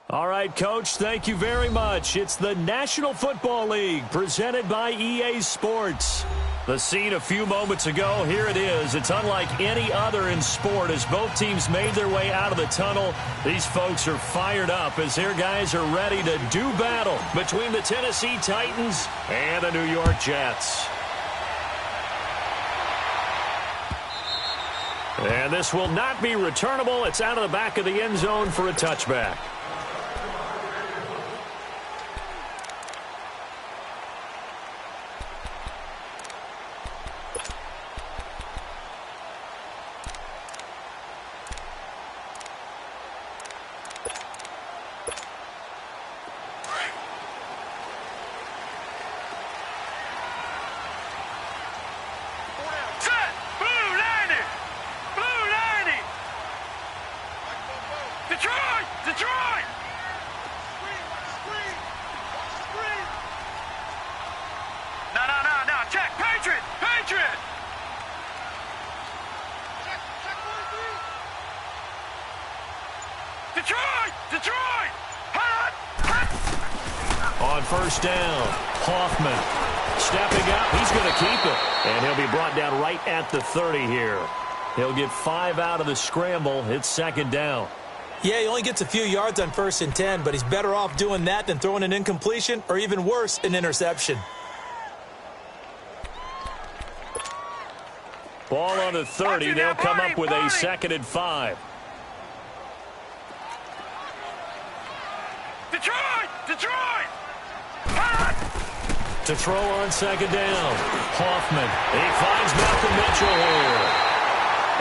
All right, Coach, thank you very much. It's the National Football League presented by EA Sports. The scene a few moments ago, here it is. It's unlike any other in sport as both teams made their way out of the tunnel. These folks are fired up as their guys are ready to do battle between the Tennessee Titans and the New York Jets. And this will not be returnable. It's out of the back of the end zone for a touchback. On first down, Hoffman stepping up. He's going to keep it. And he'll be brought down right at the 30 here. He'll get 5 out of the scramble. It's second down. Yeah, he only gets a few yards on 1st and 10, but he's better off doing that than throwing an incompletion or even worse, an interception. Ball on the 30. They'll come up with a 2nd and 5. Detroit! To throw on 2nd down. Hoffman. He finds Malcolm Mitchell here.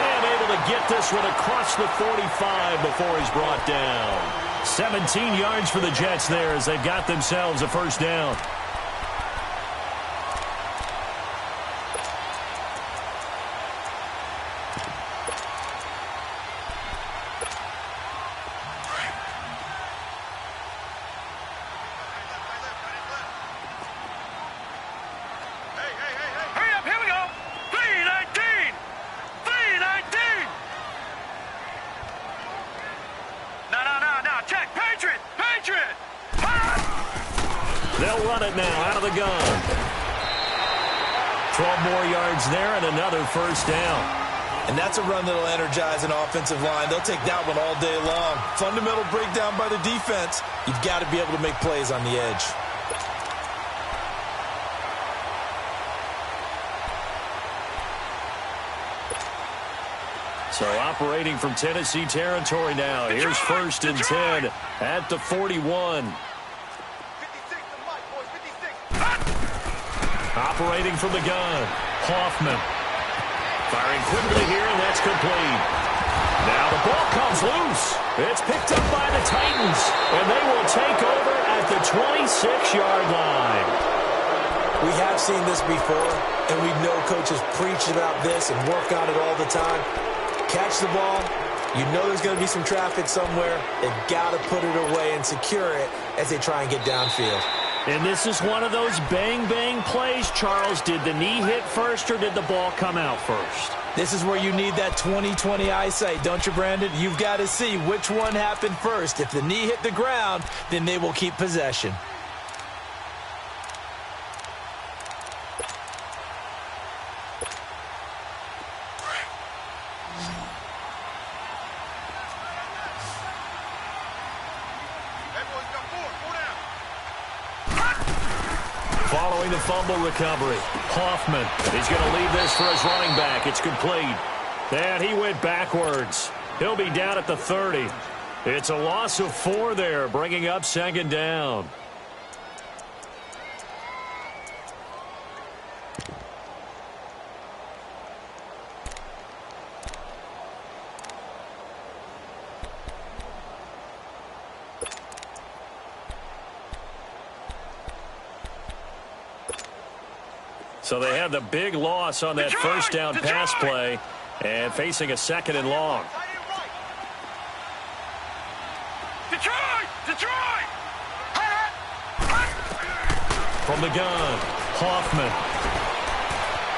And able to get this one across the 45 before he's brought down. 17 yards for the Jets there as they've got themselves a first down. They'll run it now out of the gun. 12 more yards there and another first down. And that's a run that'll energize an offensive line. They'll take that one all day long. Fundamental breakdown by the defense. You've got to be able to make plays on the edge. So operating from Tennessee territory now. Here's 1st and 10 at the 41. Operating from the gun, Hoffman. Firing quickly here, and that's complete. Now the ball comes loose. It's picked up by the Titans, and they will take over at the 26-yard line. We have seen this before, and we know coaches preach about this and work on it all the time. Catch the ball. You know there's going to be some traffic somewhere. They've got to put it away and secure it as they try and get downfield. And this is one of those bang-bang plays, Charles. Did the knee hit first or did the ball come out first? This is where you need that 20/20 eyesight, don't you, Brandon? You've got to see which one happened first. If the knee hit the ground, then they will keep possession. Following the fumble recovery, Hoffman. He's going to leave this for his running back. It's complete. And he went backwards. He'll be down at the 30. It's a loss of 4 there, bringing up 2nd down. So they have the big loss on that first down pass play and facing a 2nd and long. Detroit! From the gun, Hoffman.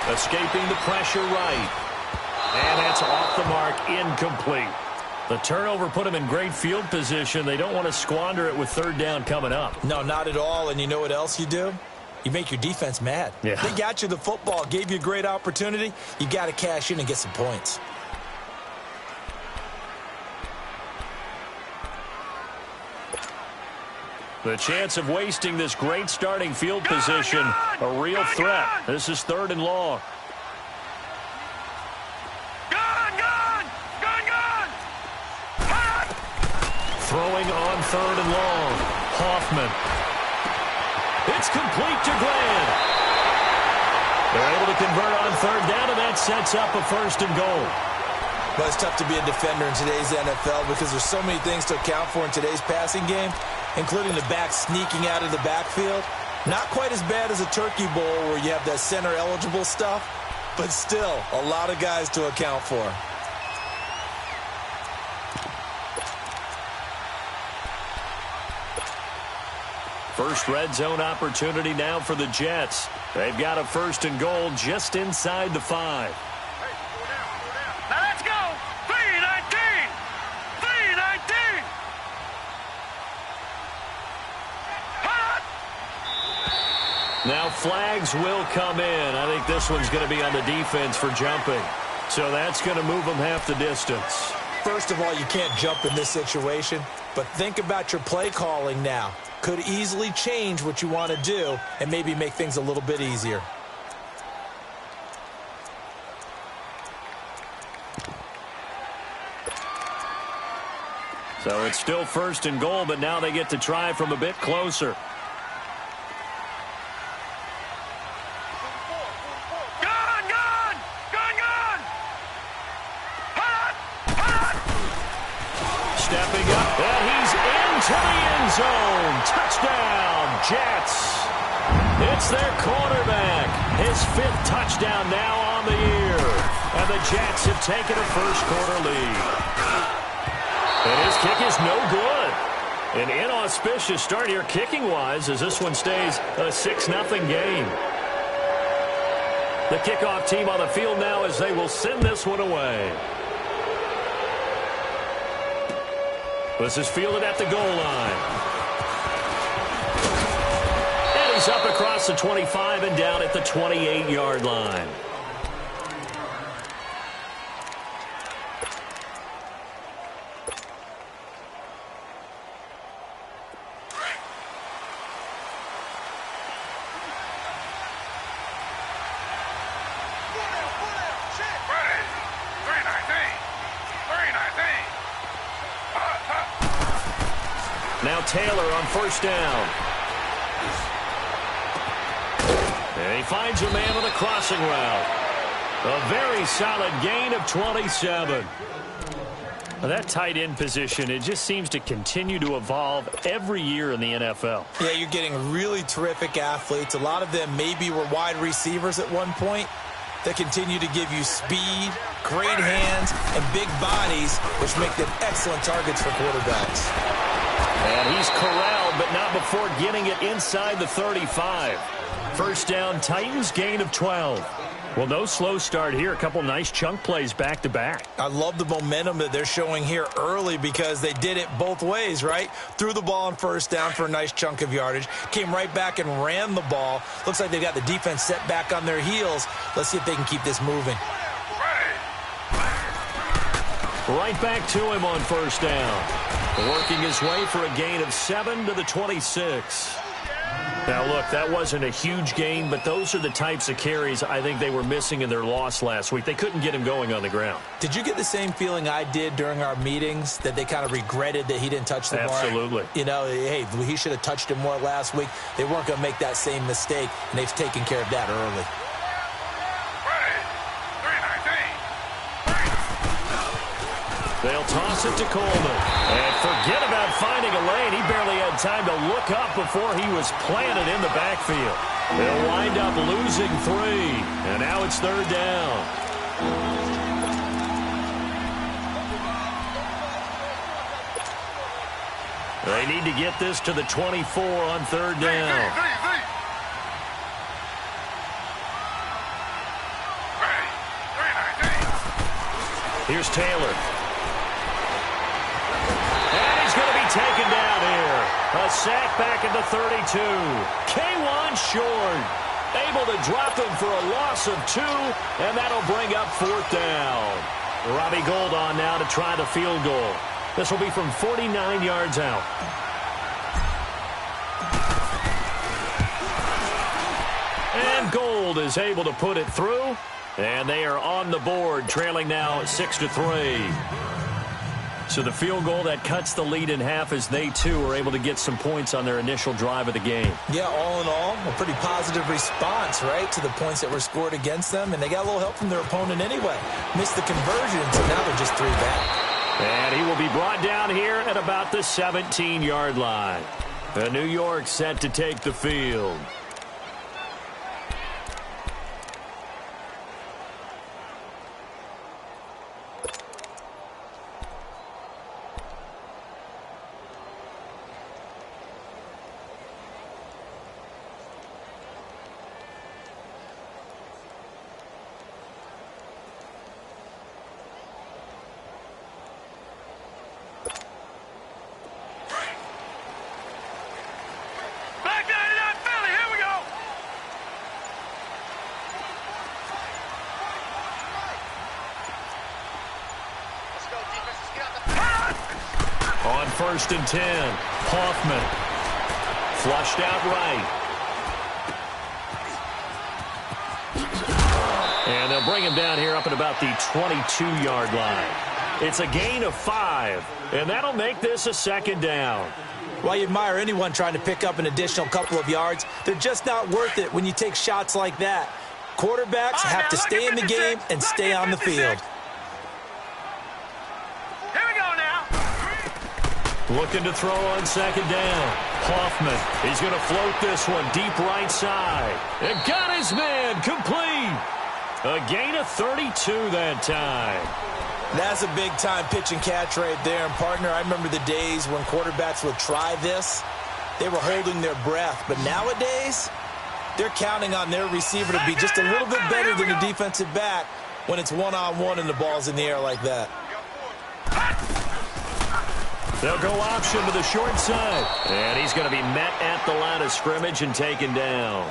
Escaping the pressure right. And that's off the mark, incomplete. The turnover put them in great field position. They don't want to squander it with third down coming up. No, not at all. And you know what else you do? You make your defense mad. Yeah. They got you the football, gave you a great opportunity. You got to cash in and get some points. The chance of wasting this great starting field position, a real threat. This is third and long. Throwing on third and long. Hoffman. It's complete to Glenn. They're able to convert on third down, and that sets up a first and goal. Well, it's tough to be a defender in today's NFL because there's so many things to account for in today's passing game, including the back sneaking out of the backfield. Not quite as bad as a turkey bowl where you have that center-eligible stuff, but still a lot of guys to account for. First red zone opportunity now for the Jets. They've got a first and goal just inside the 5. Now let's go. 3-19. 3-19. Now flags will come in. I think this one's going to be on the defense for jumping. So that's going to move them half the distance. First of all, you can't jump in this situation, but think about your play calling now. Could easily change what you want to do and maybe make things a little bit easier. So it's still first and goal, but now they get to try from a bit closer. Stepping up, and he's into the end zone. Touchdown, Jets. It's their quarterback. His 5th touchdown now on the year. And the Jets have taken a first-quarter lead. And his kick is no good. An inauspicious start here kicking-wise as this one stays a 6-0 game. The kickoff team on the field now as they will send this one away. This is fielded at the goal line. And he's up across the 25 and down at the 28-yard line. Now Taylor on first down. And he finds a man on the crossing route. A very solid gain of 27. Now that tight end position, it just seems to continue to evolve every year in the NFL. Yeah, you're getting really terrific athletes. A lot of them maybe were wide receivers at one point that continue to give you speed, great hands, and big bodies, which make them excellent targets for quarterbacks. And he's corralled, but not before getting it inside the 35. First down, Titans, gain of 12. Well, no slow start here. A couple nice chunk plays back-to-back. I love the momentum that they're showing here early because they did it both ways, right? Threw the ball on first down for a nice chunk of yardage. Came right back and ran the ball. Looks like they've got the defense set back on their heels. Let's see if they can keep this moving. Right back to him on first down. Working his way for a gain of 7 to the 26. Now, look, that wasn't a huge gain, but those are the types of carries I think they were missing in their loss last week. They couldn't get him going on the ground. Did you get the same feeling I did during our meetings, that they kind of regretted that he didn't touch the ball? Absolutely. You know, hey, he should have touched it more last week. They weren't going to make that same mistake, and they've taken care of that early. They'll toss it to Coleman. And forget about finding a lane. He barely had time to look up before he was planted in the backfield. They'll wind up losing 3. And now it's third down. They need to get this to the 24 on third down. Here's Taylor. A sack back at the 32. K1 short. Able to drop him for a loss of 2, and that'll bring up 4th down. Robbie Gould on now to try the field goal. This will be from 49 yards out. And Gould is able to put it through, and they are on the board, trailing now 6-3. So the field goal that cuts the lead in half as they, too, are able to get some points on their initial drive of the game. Yeah, all in all, a pretty positive response, right, to the points that were scored against them. And they got a little help from their opponent anyway. Missed the conversion, so now they're just 3 back. And he will be brought down here at about the 17-yard line. The New York set to take the field. On 1st and 10, Hoffman flushed out right. And they'll bring him down here up at about the 22-yard line. It's a gain of 5, and that'll make this a 2nd down. Well, you admire anyone trying to pick up an additional couple of yards. They're just not worth it when you take shots like that. Quarterbacks have to stay in the game and stay on the field. Looking to throw on 2nd down. Hoffman, he's going to float this one deep right side. And got his man complete. A gain of 32 that time. That's a big-time pitch and catch right there. And, partner, I remember the days when quarterbacks would try this. They were holding their breath. But nowadays, they're counting on their receiver to be just a little bit better than the defensive back when it's one-on-one and the ball's in the air like that. They'll go option to the short side. And he's going to be met at the line of scrimmage and taken down.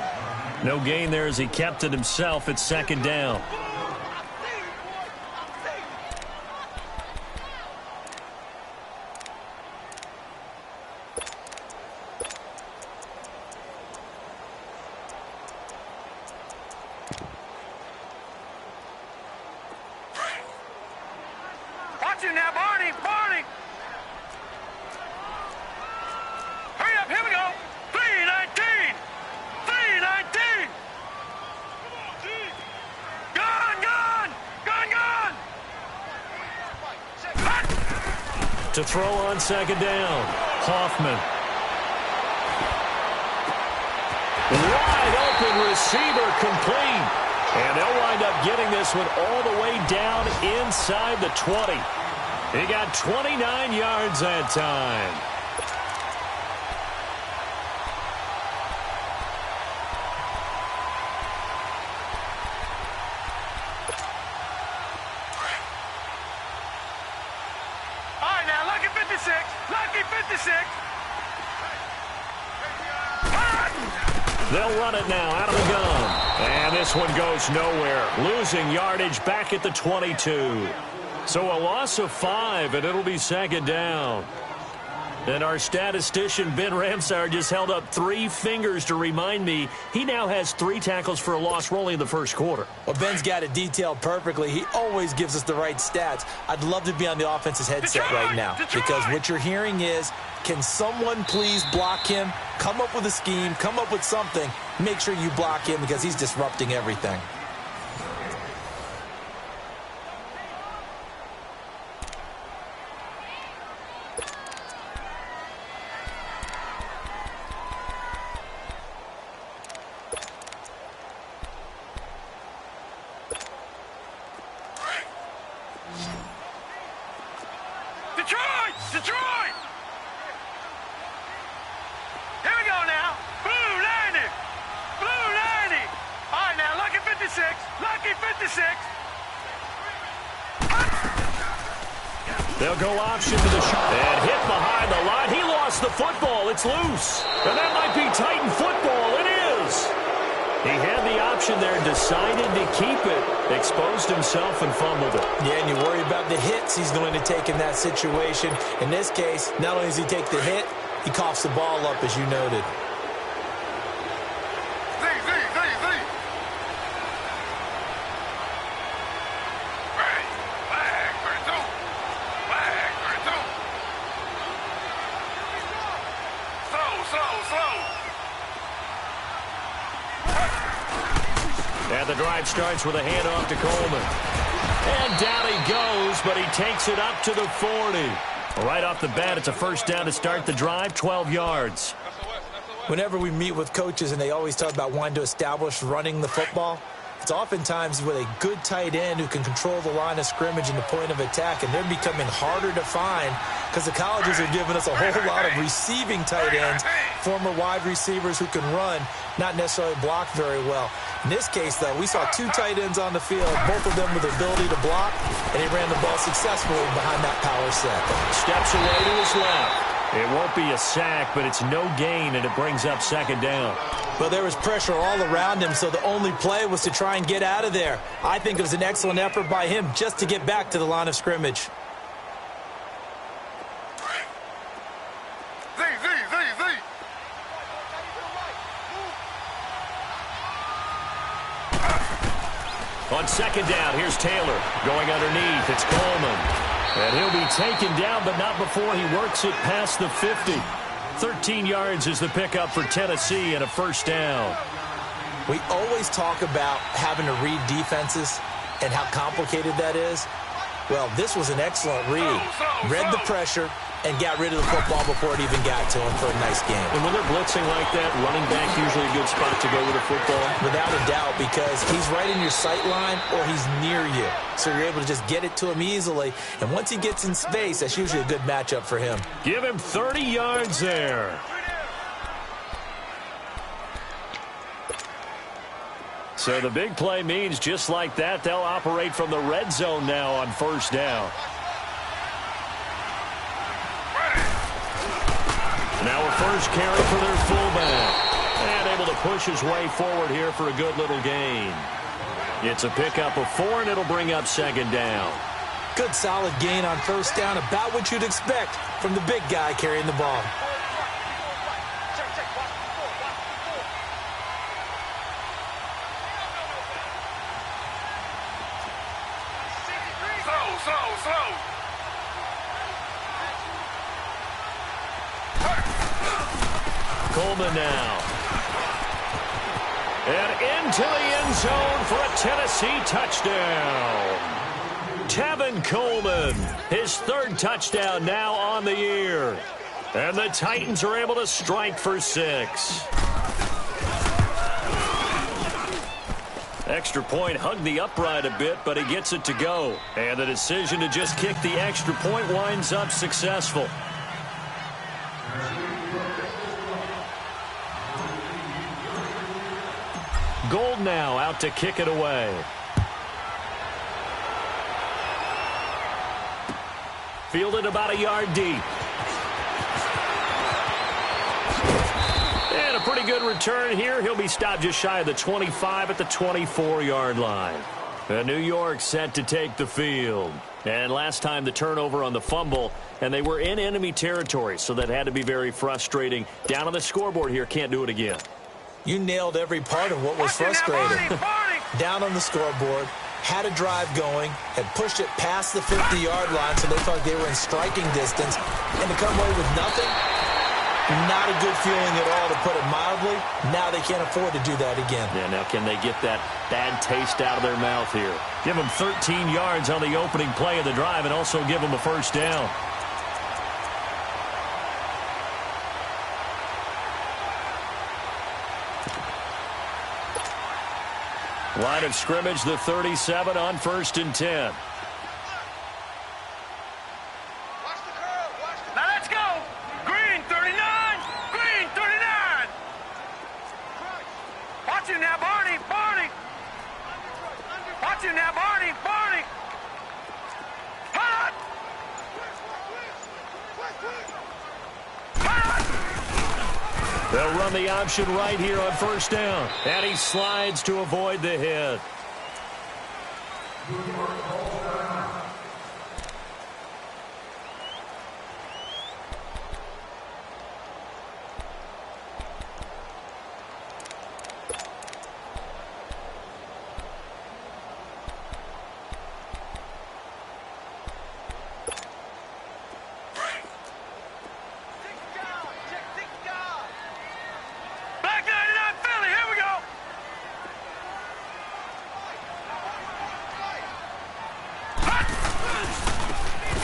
No gain there as he kept it himself at 2nd down. Watch it now, Barney! Barney! Hurry up, here we go! 3-19! 3-19! Gone, gone! Gone, gone! To throw on 2nd down, Hoffman. Wide open receiver complete. And they'll wind up getting this one all the way down inside the 20. He got 29 yards that time. All right, now, lucky 56. Lucky 56. They'll run it now out of the gun. And this one goes nowhere. Losing yardage back at the 22. So a loss of 5, and it'll be 2nd down. And our statistician, Ben Ramsauer, just held up 3 fingers to remind me he now has 3 tackles for a loss rolling in the first quarter. Well, Ben's got it detailed perfectly. He always gives us the right stats. I'd love to be on the offense's headset right now because what you're hearing is, can someone please block him? Come up with a scheme, come up with something. Make sure you block him because he's disrupting everything. Detroit! Detroit! Here we go now. Blue 90. Blue 90. All right, now, lucky 56. They'll go option to the shot. And hit behind the line. He lost the football. It's loose. And that might be Titan football. It is. He had the option there, decided to keep it, exposed himself and fumbled it. Yeah, and you worry about the hits he's going to take in that situation. In this case, not only does he take the hit, he coughs the ball up, as you noted. And the drive starts with a handoff to Coleman. And down he goes, but he takes it up to the 40. Right off the bat, it's a first down to start the drive, 12 yards. Whenever we meet with coaches and they always talk about wanting to establish running the football, it's oftentimes with a good tight end who can control the line of scrimmage and the point of attack, and they're becoming harder to find because the colleges are giving us a whole lot of receiving tight ends, former wide receivers who can run, not necessarily block very well. In this case, though, we saw two tight ends on the field, both of them with the ability to block, and he ran the ball successfully behind that power set. Steps away to his left. It won't be a sack, but it's no gain, and it brings up second down. But there was pressure all around him, so the only play was to try and get out of there. I think it was an excellent effort by him just to get back to the line of scrimmage. On second down, here's Taylor going underneath. It's Coleman. And he'll be taken down, but not before he works it past the 50. 13 yards is the pickup for Tennessee and a first down. We always talk about having to read defenses and how complicated that is. Well, this was an excellent read. Read the pressure and got rid of the football before it even got to him for a nice game. And when they're blitzing like that, running back usually a good spot to go with the football? Without a doubt, because he's right in your sight line or he's near you. So you're able to just get it to him easily. And once he gets in space, that's usually a good matchup for him. Give him 30 yards there. So the big play means just like that, they'll operate from the red zone now on first down. Now a first carry for their fullback. And able to push his way forward here for a good little gain. It's a pickup of 4, and it'll bring up second down. Good solid gain on first down, about what you'd expect from the big guy carrying the ball. Slow. Coleman now. And into the end zone for a Tennessee touchdown. Tevin Coleman, his third touchdown now on the year. And the Titans are able to strike for 6. Extra point hugged the upright a bit, but he gets it to go. And the decision to just kick the extra point winds up successful. Gold now out to kick it away. Fielded about a yard deep. And a pretty good return here. He'll be stopped just shy of the 25 at the 24-yard line. New York set to take the field. And last time the turnover on the fumble, and they were in enemy territory, so that had to be very frustrating. Down on the scoreboard here, can't do it again. You nailed every part of what was frustrating. Down on the scoreboard, had a drive going, had pushed it past the 50-yard line, so they thought they were in striking distance, and to come away with nothing, not a good feeling at all, to put it mildly. Now they can't afford to do that again. Yeah, now can they get that bad taste out of their mouth here? Give them 13 yards on the opening play of the drive and also give them a first down. Line of scrimmage, the 37 on 1st and 10. Now let's go. Green 39. Green 39. Watch him now, Barney. Watch him now, Barney. Hot. They'll run the option right here on first down. And he slides to avoid the hit.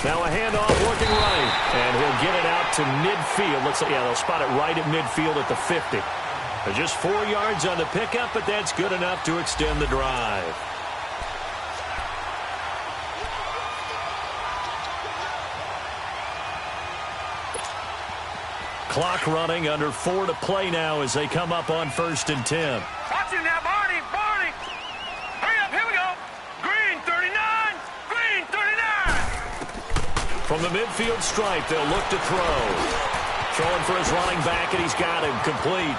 Now a handoff working right. And he'll get it out to midfield. Looks like, yeah, they'll spot it right at midfield at the 50. They're just 4 yards on the pickup, but that's good enough to extend the drive. Clock running, under 4 to play now as they come up on 1st and 10. Watch him now, Barney. Barney. Hurry up, here we go. Green 39. Green 39. From the midfield stripe, they'll look to throw. Throwing for his running back, and he's got him complete.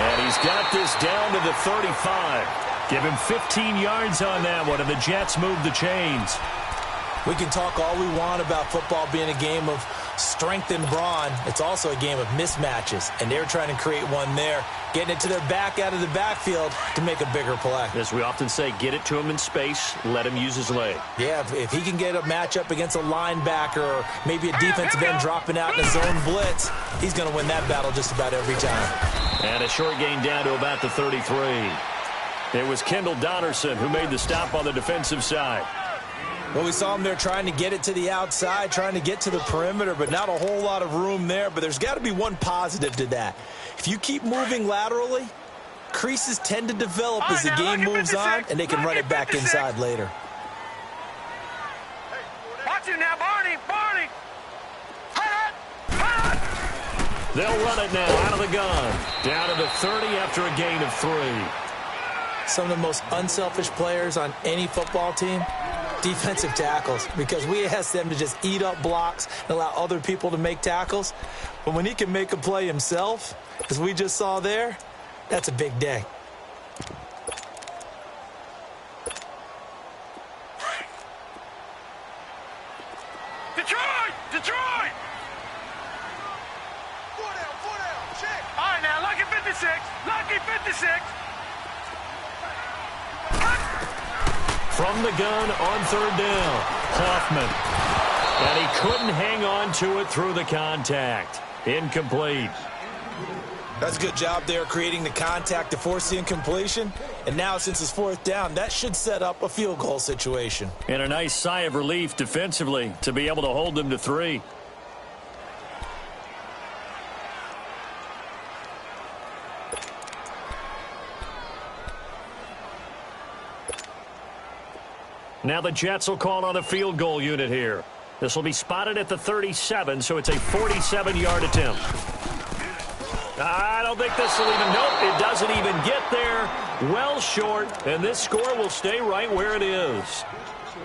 And he's got this down to the 35. Give him 15 yards on that one, and the Jets move the chains. We can talk all we want about football being a game of strength and brawn. It's also a game of mismatches, and they're trying to create one there, getting it to their back out of the backfield to make a bigger play. As we often say, get it to him in space, let him use his leg. Yeah, if he can get a matchup against a linebacker or maybe a defensive end dropping out in a zone blitz, he's going to win that battle just about every time. And a short gain down to about the 33. It was Kendall Donnerson who made the stop on the defensive side. Well, we saw him there trying to get it to the outside, trying to get to the perimeter, but not a whole lot of room there. But there's got to be one positive to that. If you keep moving laterally, creases tend to develop as the game moves on, and they can run it back inside later. Watch him now, Barney. Barney. They'll run it now out of the gun. Down to the 30 after a gain of 3. Some of the most unselfish players on any football team, defensive tackles, because we ask them to just eat up blocks and allow other people to make tackles. But when he can make a play himself, as we just saw there, that's a big day. Detroit! Detroit! 4 down, check. All right, now, lucky 56. Lucky 56. From the gun on 3rd down, Hoffman. And he couldn't hang on to it through the contact. Incomplete. That's a good job there creating the contact to force the incompletion. And now since it's 4th down, that should set up a field goal situation. And a nice sigh of relief defensively to be able to hold them to 3. Now the Jets will call on a field goal unit here. This will be spotted at the 37, so it's a 47-yard attempt. I don't think this will even, nope, it doesn't even get there. Well short, and this score will stay right where it is.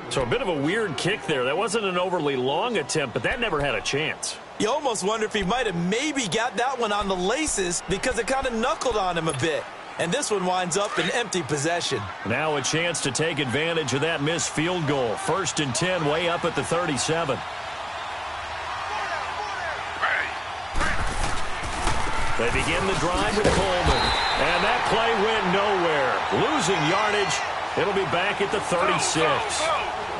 So a bit of a weird kick there. That wasn't an overly long attempt, but that never had a chance. You almost wonder if he might have maybe got that one on the laces because it kind of knuckled on him a bit. And this one winds up in empty possession. Now a chance to take advantage of that missed field goal. 1st and 10, way up at the 37. They begin the drive with Coleman. And that play went nowhere. Losing yardage. It'll be back at the 36.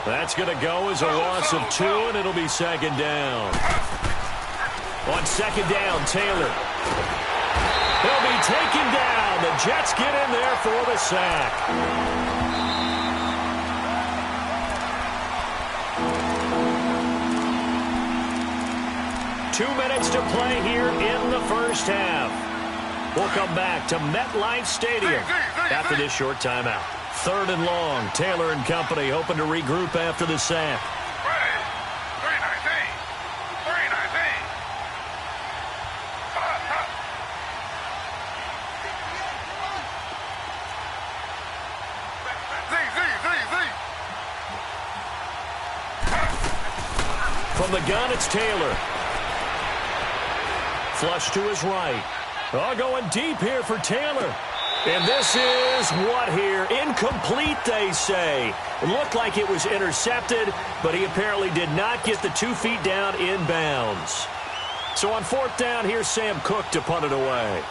That's going to go as a loss of 2, and it'll be 2nd down. On 2nd down, Taylor. He'll be taken down. The Jets get in there for the sack. Two minutes to play here in the first half. We'll come back to MetLife Stadium after this short timeout. 3rd and long. Taylor and company hoping to regroup after the sack. From the gun, it's Taylor. Flush to his right. Oh, going deep here for Taylor. And this is what here? Incomplete, they say. It looked like it was intercepted, but he apparently did not get the 2 feet down inbounds. So on 4th down, here's Sam Cook to punt it away.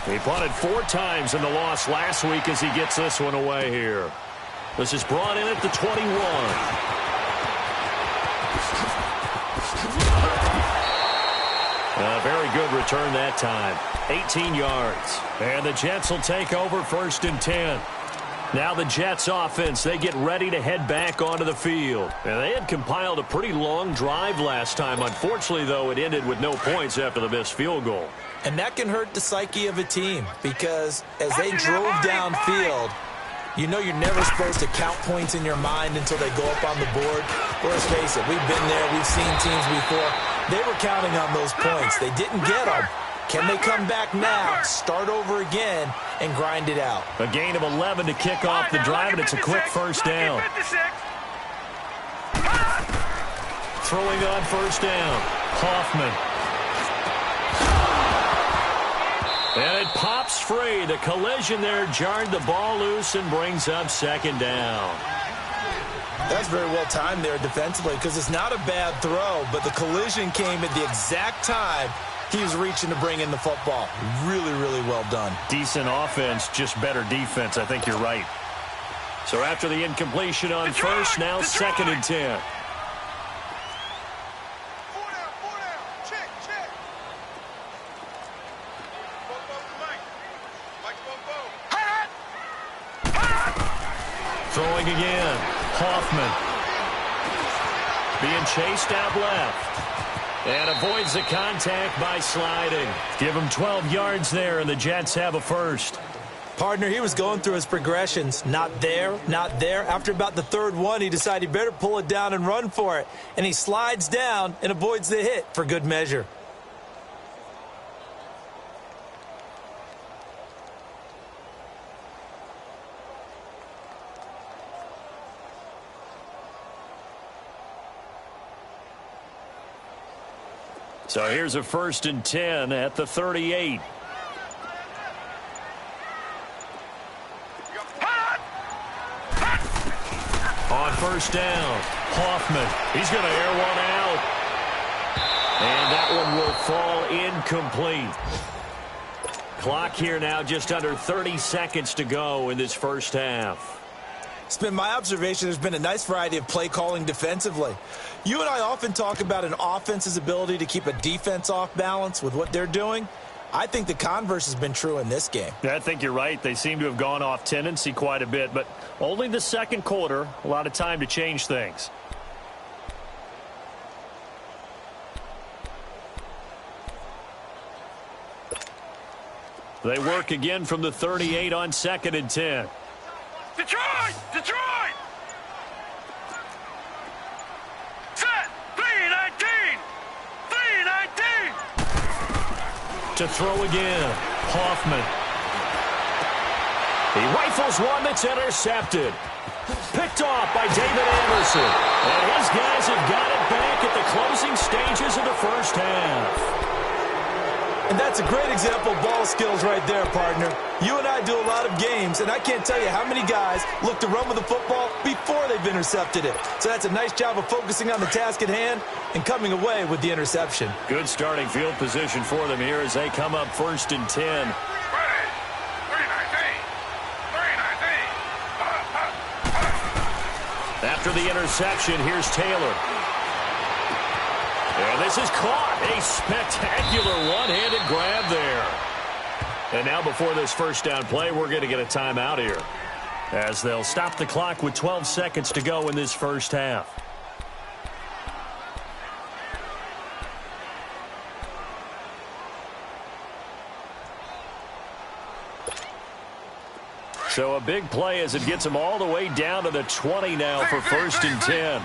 He punted 4 times in the loss last week as he gets this one away here. This is brought in at the 21. A very good return that time. 18 yards. And the Jets will take over 1st and 10. Now the Jets offense, they get ready to head back onto the field. And they had compiled a pretty long drive last time. Unfortunately, though, it ended with no points after the missed field goal. And that can hurt the psyche of a team because as they drove downfield, you know you're never supposed to count points in your mind until they go up on the board. Well, let's face it, we've been there. We've seen teams before. They were counting on those points. They didn't get them. Can they come back now, start over again, and grind it out? A gain of 11 to kick off the drive, and it's a quick 1st down. Throwing on 1st down, Hoffman. And it pops free. The collision there jarred the ball loose and brings up 2nd down. That's very well timed there defensively because it's not a bad throw, but the collision came at the exact time he was reaching to bring in the football. Really, really well done. Decent offense, just better defense. I think you're right. So after the incompletion on 1st, now 2nd and 10. Throwing again. Hoffman. Being chased out left. And avoids the contact by sliding. Give him 12 yards there, and the Jets have a 1st. Partner, he was going through his progressions. Not there, not there. After about the 3rd one, he decided he better pull it down and run for it. And he slides down and avoids the hit for good measure. So here's a 1st and 10 at the 38. On 1st down, Hoffman. He's going to air one out. And that one will fall incomplete. Clock here now just under 30 seconds to go in this 1st half. It's been my observation there's been a nice variety of play calling defensively. You and I often talk about an offense's ability to keep a defense off balance with what they're doing. I think the converse has been true in this game. Yeah, I think you're right. They seem to have gone off tendency quite a bit, but only the 2nd quarter, a lot of time to change things. They work again from the 38 on 2nd and 10. Detroit! Detroit! Set! 3-19! 3-19! To throw again, Hoffman. He rifles one that's intercepted. Picked off by David Anderson. And his guys have got it back at the closing stages of the 1st half. And that's a great example of ball skills right there, partner. You and I do a lot of games, and I can't tell you how many guys look to run with the football before they've intercepted it. So that's a nice job of focusing on the task at hand and coming away with the interception. Good starting field position for them here as they come up 1st and 10. After the interception, here's Taylor. And this is caught. A spectacular one-handed grab there. And now before this 1st down play, we're going to get a timeout here, as they'll stop the clock with 12 seconds to go in this 1st half. So a big play as it gets them all the way down to the 20 now for 1st and 10.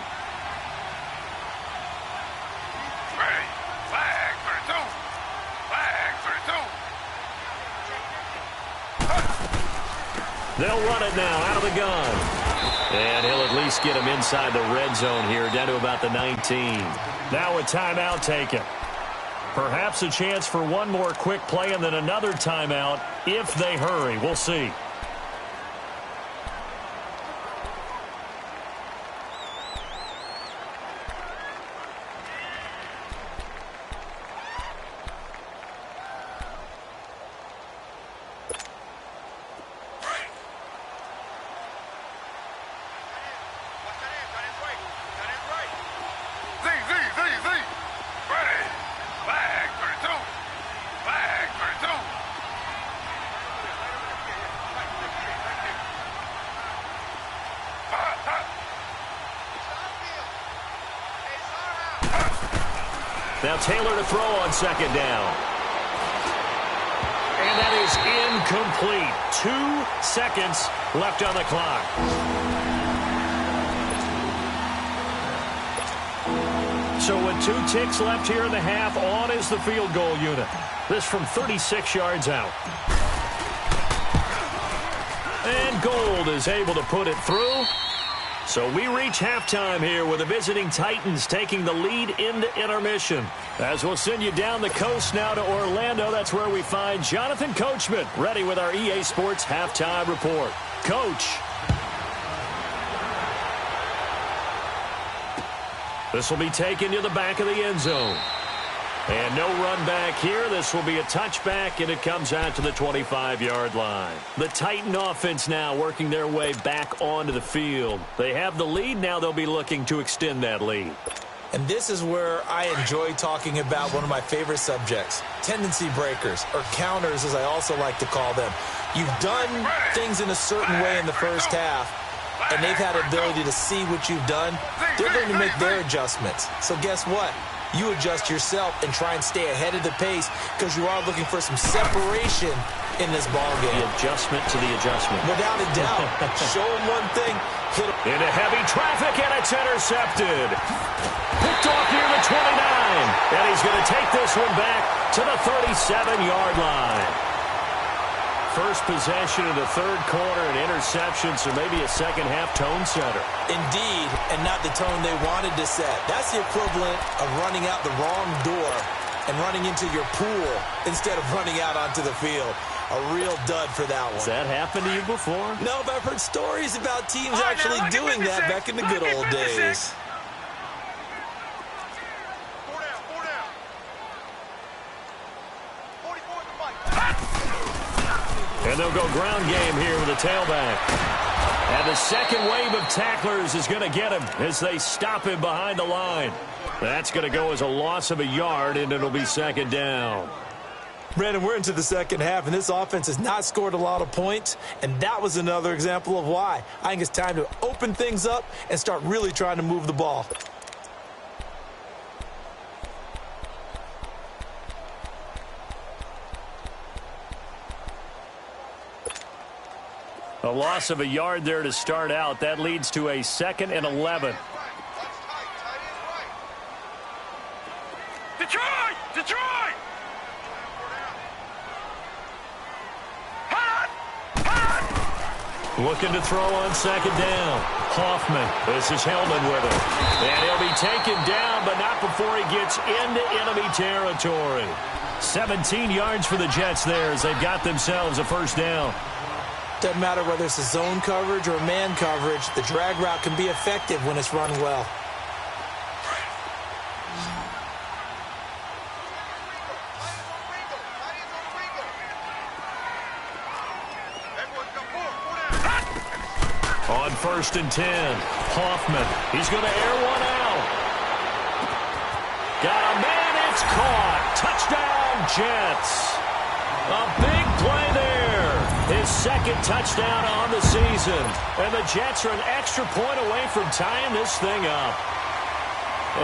They'll run it now out of the gun. And he'll at least get him inside the red zone here, down to about the 19. Now a timeout taken. Perhaps a chance for one more quick play and then another timeout if they hurry. We'll see. Now Taylor to throw on second down. And that is incomplete. 2 seconds left on the clock. So with 2 ticks left here in the half, on is the field goal unit. This from 36 yards out. And Gold is able to put it through. So we reach halftime here with the visiting Titans taking the lead into intermission. As we'll send you down the coast now to Orlando, that's where we find Jonathan Coachman ready with our EA Sports halftime report. Coach. This will be taken to the back of the end zone. And no run back here. This will be a touchback, and it comes out to the 25-yard line. The Titan offense now working their way back onto the field. They have the lead. Now they'll be looking to extend that lead. And this is where I enjoy talking about one of my favorite subjects, tendency breakers, or counters as I also like to call them. You've done things in a certain way in the first half, and they've had the ability to see what you've done. They're going to make their adjustments. So guess what? You adjust yourself and try and stay ahead of the pace because you are looking for some separation in this ballgame. The adjustment to the adjustment. Without a doubt. Show them one thing. Into heavy traffic, and it's intercepted. Picked off near the 29. And he's going to take this one back to the 37-yard line. First possession of the third quarter, an interception, so maybe a second-half tone setter. Indeed, and not the tone they wanted to set. That's the equivalent of running out the wrong door and running into your pool instead of running out onto the field. A real dud for that one. Has that happened to you before? No, but I've heard stories about teams actually doing that back in the good old days. And they'll go ground game here with a tailback. And the second wave of tacklers is going to get him as they stop him behind the line. That's going to go as a loss of a yard, and it'll be second down. Brandon, we're into the second half, and this offense has not scored a lot of points, and that was another example of why. I think it's time to open things up and start really trying to move the ball. A loss of a yard there to start out. That leads to a 2nd and 11. Detroit! Detroit! Looking to throw on second down. Hoffman. This is Hellman with it. And he'll be taken down, but not before he gets into enemy territory. 17 yards for the Jets there as they've got themselves a first down. Doesn't matter whether it's a zone coverage or man coverage, the drag route can be effective when it's run well. On 1st and 10, Hoffman. He's going to air one out. Got a man, it's caught. Touchdown, Jets. A big play there. His 2nd touchdown on the season. And the Jets are an extra point away from tying this thing up.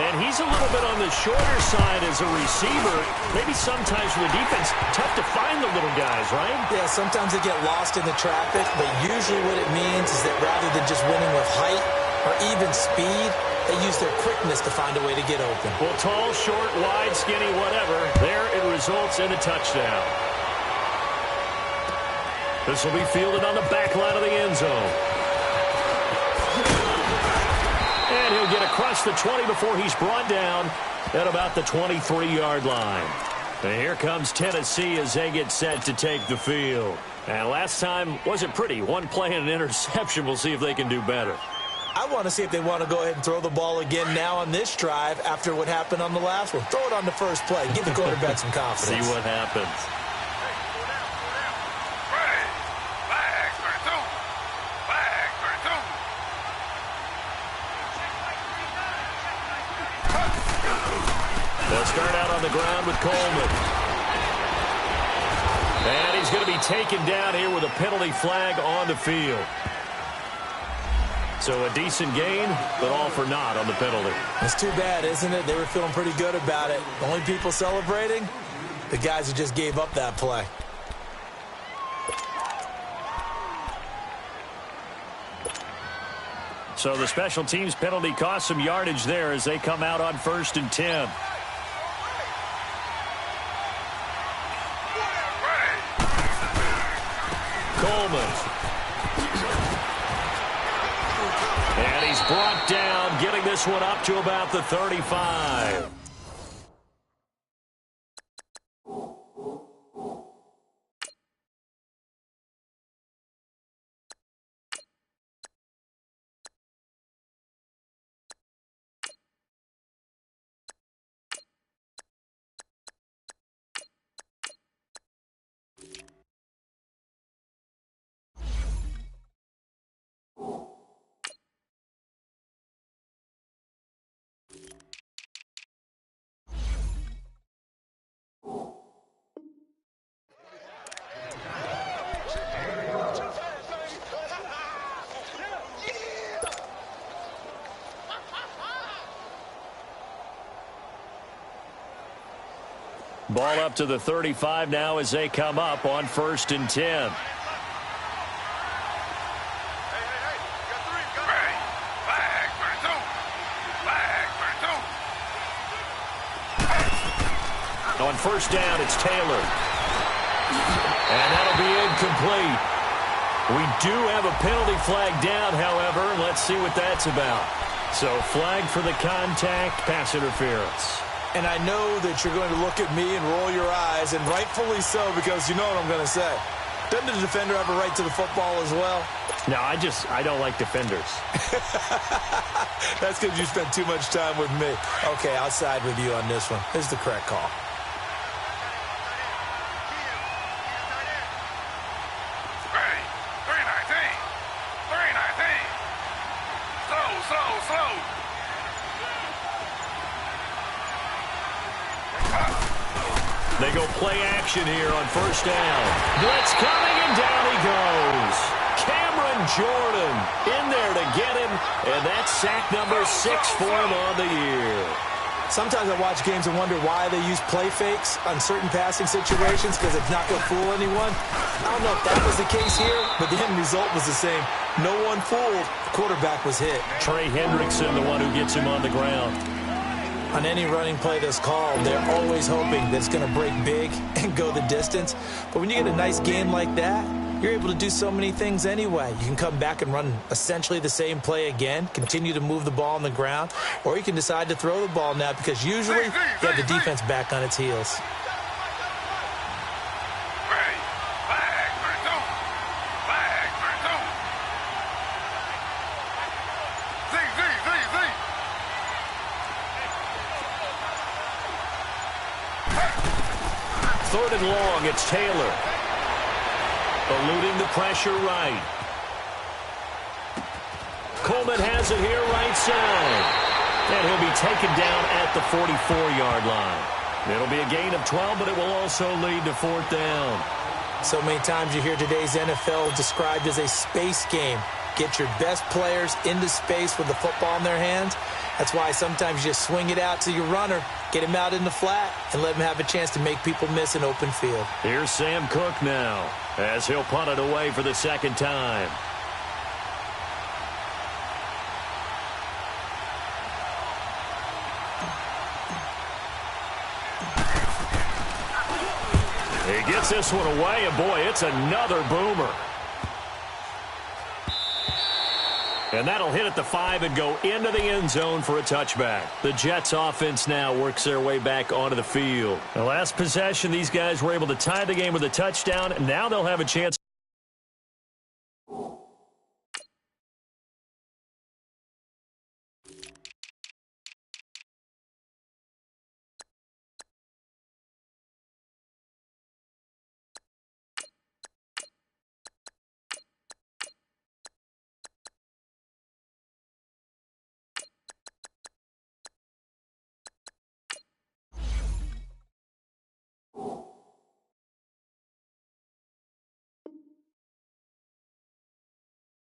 And he's a little bit on the shorter side as a receiver. Maybe sometimes for the defense, tough to find the little guys, right? Yeah, sometimes they get lost in the traffic, but usually what it means is that rather than just winning with height or even speed, they use their quickness to find a way to get open. Well, tall, short, wide, skinny, whatever, there it results in a touchdown. This will be fielded on the back line of the end zone. And he'll get across the 20 before he's brought down at about the 23-yard line. And here comes Tennessee as they get set to take the field. And last time wasn't pretty. One play and an interception. We'll see if they can do better. I want to see if they want to go ahead and throw the ball again now on this drive after what happened on the last one. Throw it on the first play. Give the quarterback some confidence. See what happens. They'll start out on the ground with Coleman. And he's going to be taken down here with a penalty flag on the field. So a decent gain, but all for naught on the penalty. It's too bad, isn't it? They were feeling pretty good about it. The only people celebrating, the guys who just gave up that play. So the special teams penalty cost some yardage there as they come out on 1st and 10. Coleman. And he's brought down, getting this one up to about the 35. Ball up to the 35 now as they come up on 1st and 10. On 1st down, it's Taylor. And that'll be incomplete. We do have a penalty flag down, however. Let's see what that's about. So flag for the contact, pass interference. And I know that you're going to look at me and roll your eyes, and rightfully so, because you know what I'm going to say. Doesn't the defender have a right to the football as well? No, I don't like defenders. That's because you spent too much time with me. Okay, I'll side with you on this one. Here's the correct call. They go play action here on 1st down. Blitz coming, and down he goes. Cameron Jordan in there to get him, and that's sack number 6 for him on the year. Sometimes I watch games and wonder why they use play fakes on certain passing situations, because it's not going to fool anyone. I don't know if that was the case here, but the end result was the same. No one fooled. The quarterback was hit. Trey Hendrickson, the one who gets him on the ground. On any running play that's called, they're always hoping that it's going to break big and go the distance. But when you get a nice game like that, you're able to do so many things anyway. You can come back and run essentially the same play again, continue to move the ball on the ground, or you can decide to throw the ball now because usually you have the defense back on its heels. Third and long, it's Taylor. Eluding the pressure right. Coleman has it here right side. And he'll be taken down at the 44-yard line. It'll be a gain of 12, but it will also lead to 4th down. So many times you hear today's NFL described as a space game. Get your best players into space with the football in their hands. That's why sometimes you just swing it out to your runner, get him out in the flat, and let him have a chance to make people miss an open field. Here's Sam Cook now, as he'll punt it away for the 2nd time. He gets this one away, and boy, it's another boomer. And that'll hit at the 5 and go into the end zone for a touchback. The Jets offense now works their way back onto the field. The last possession, these guys were able to tie the game with a touchdown. Now they'll have a chance.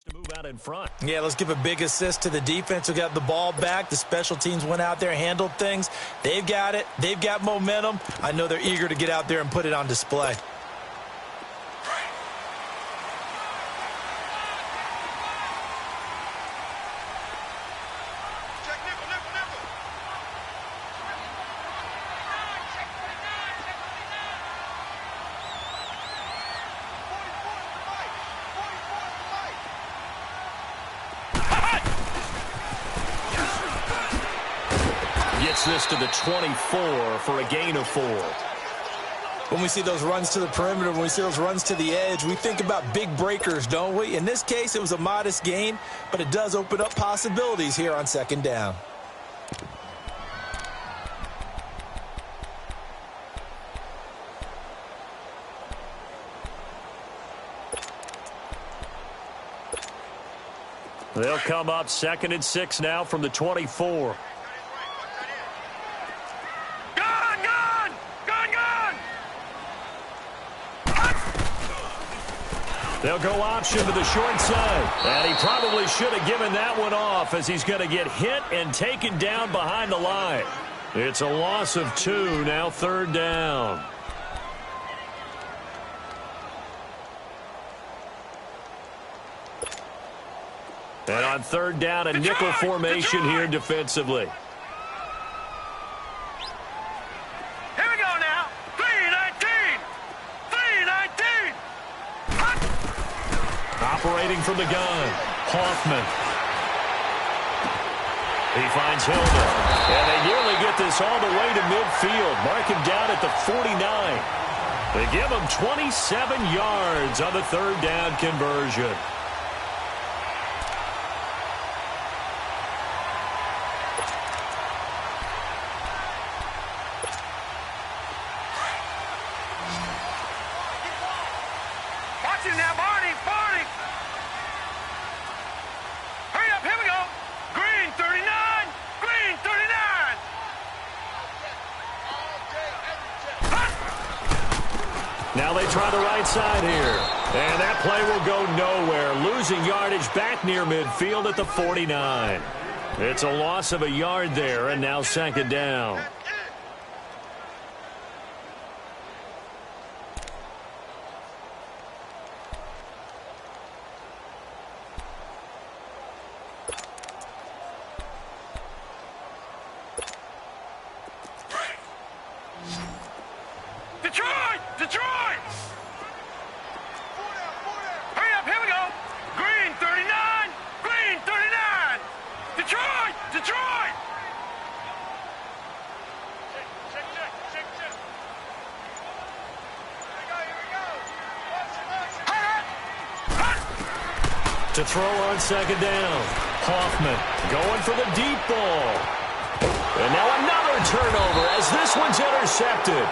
To move out in front. Yeah, let's give a big assist to the defense who got the ball back. The special teams went out there, handled things. They've got it. They've got momentum. I know they're eager to get out there and put it on display. Gets this to the 24 for a gain of 4. When we see those runs to the perimeter, when we see those runs to the edge, we think about big breakers, don't we? In this case, it was a modest gain, but it does open up possibilities here on second down. They'll come up 2nd and 6 now from the 24. They'll go option to the short side. And he probably should have given that one off as he's going to get hit and taken down behind the line. It's a loss of 2, now 3rd down. And on 3rd down, a nickel formation here defensively. Operating from the gun, Hoffman. He finds Hilda. And they nearly get this all the way to midfield. Mark him down at the 49. They give him 27 yards on the 3rd down conversion. Watch it now, Barney. Hurry up, here we go. Green 39, green 39. Now they try the right side here. And that play will go nowhere. Losing yardage back near midfield at the 49. It's a loss of a yard there, and now 2nd down. Detroit! Hurry up, here we go. Green 39, green 39. Detroit! To throw on 2nd down. Hoffman going for the deep ball. And now another turnover as this one's intercepted.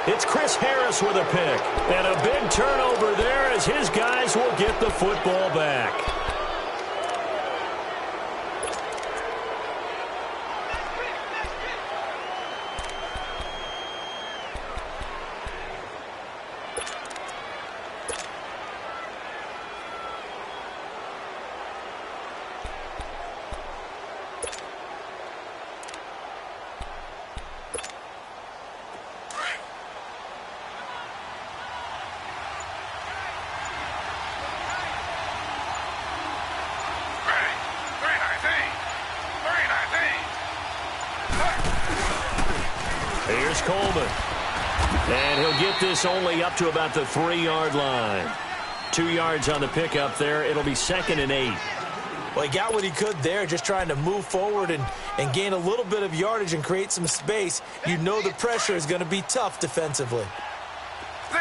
It's Chris Harris with a pick. And a big turnover there as his guys will get the football back. And he'll get this only up to about the 3-yard line. 2 yards on the pickup there. It'll be 2nd and 8. Well, he got what he could there, just trying to move forward and gain a little bit of yardage and create some space. You know the pressure is going to be tough defensively. Z.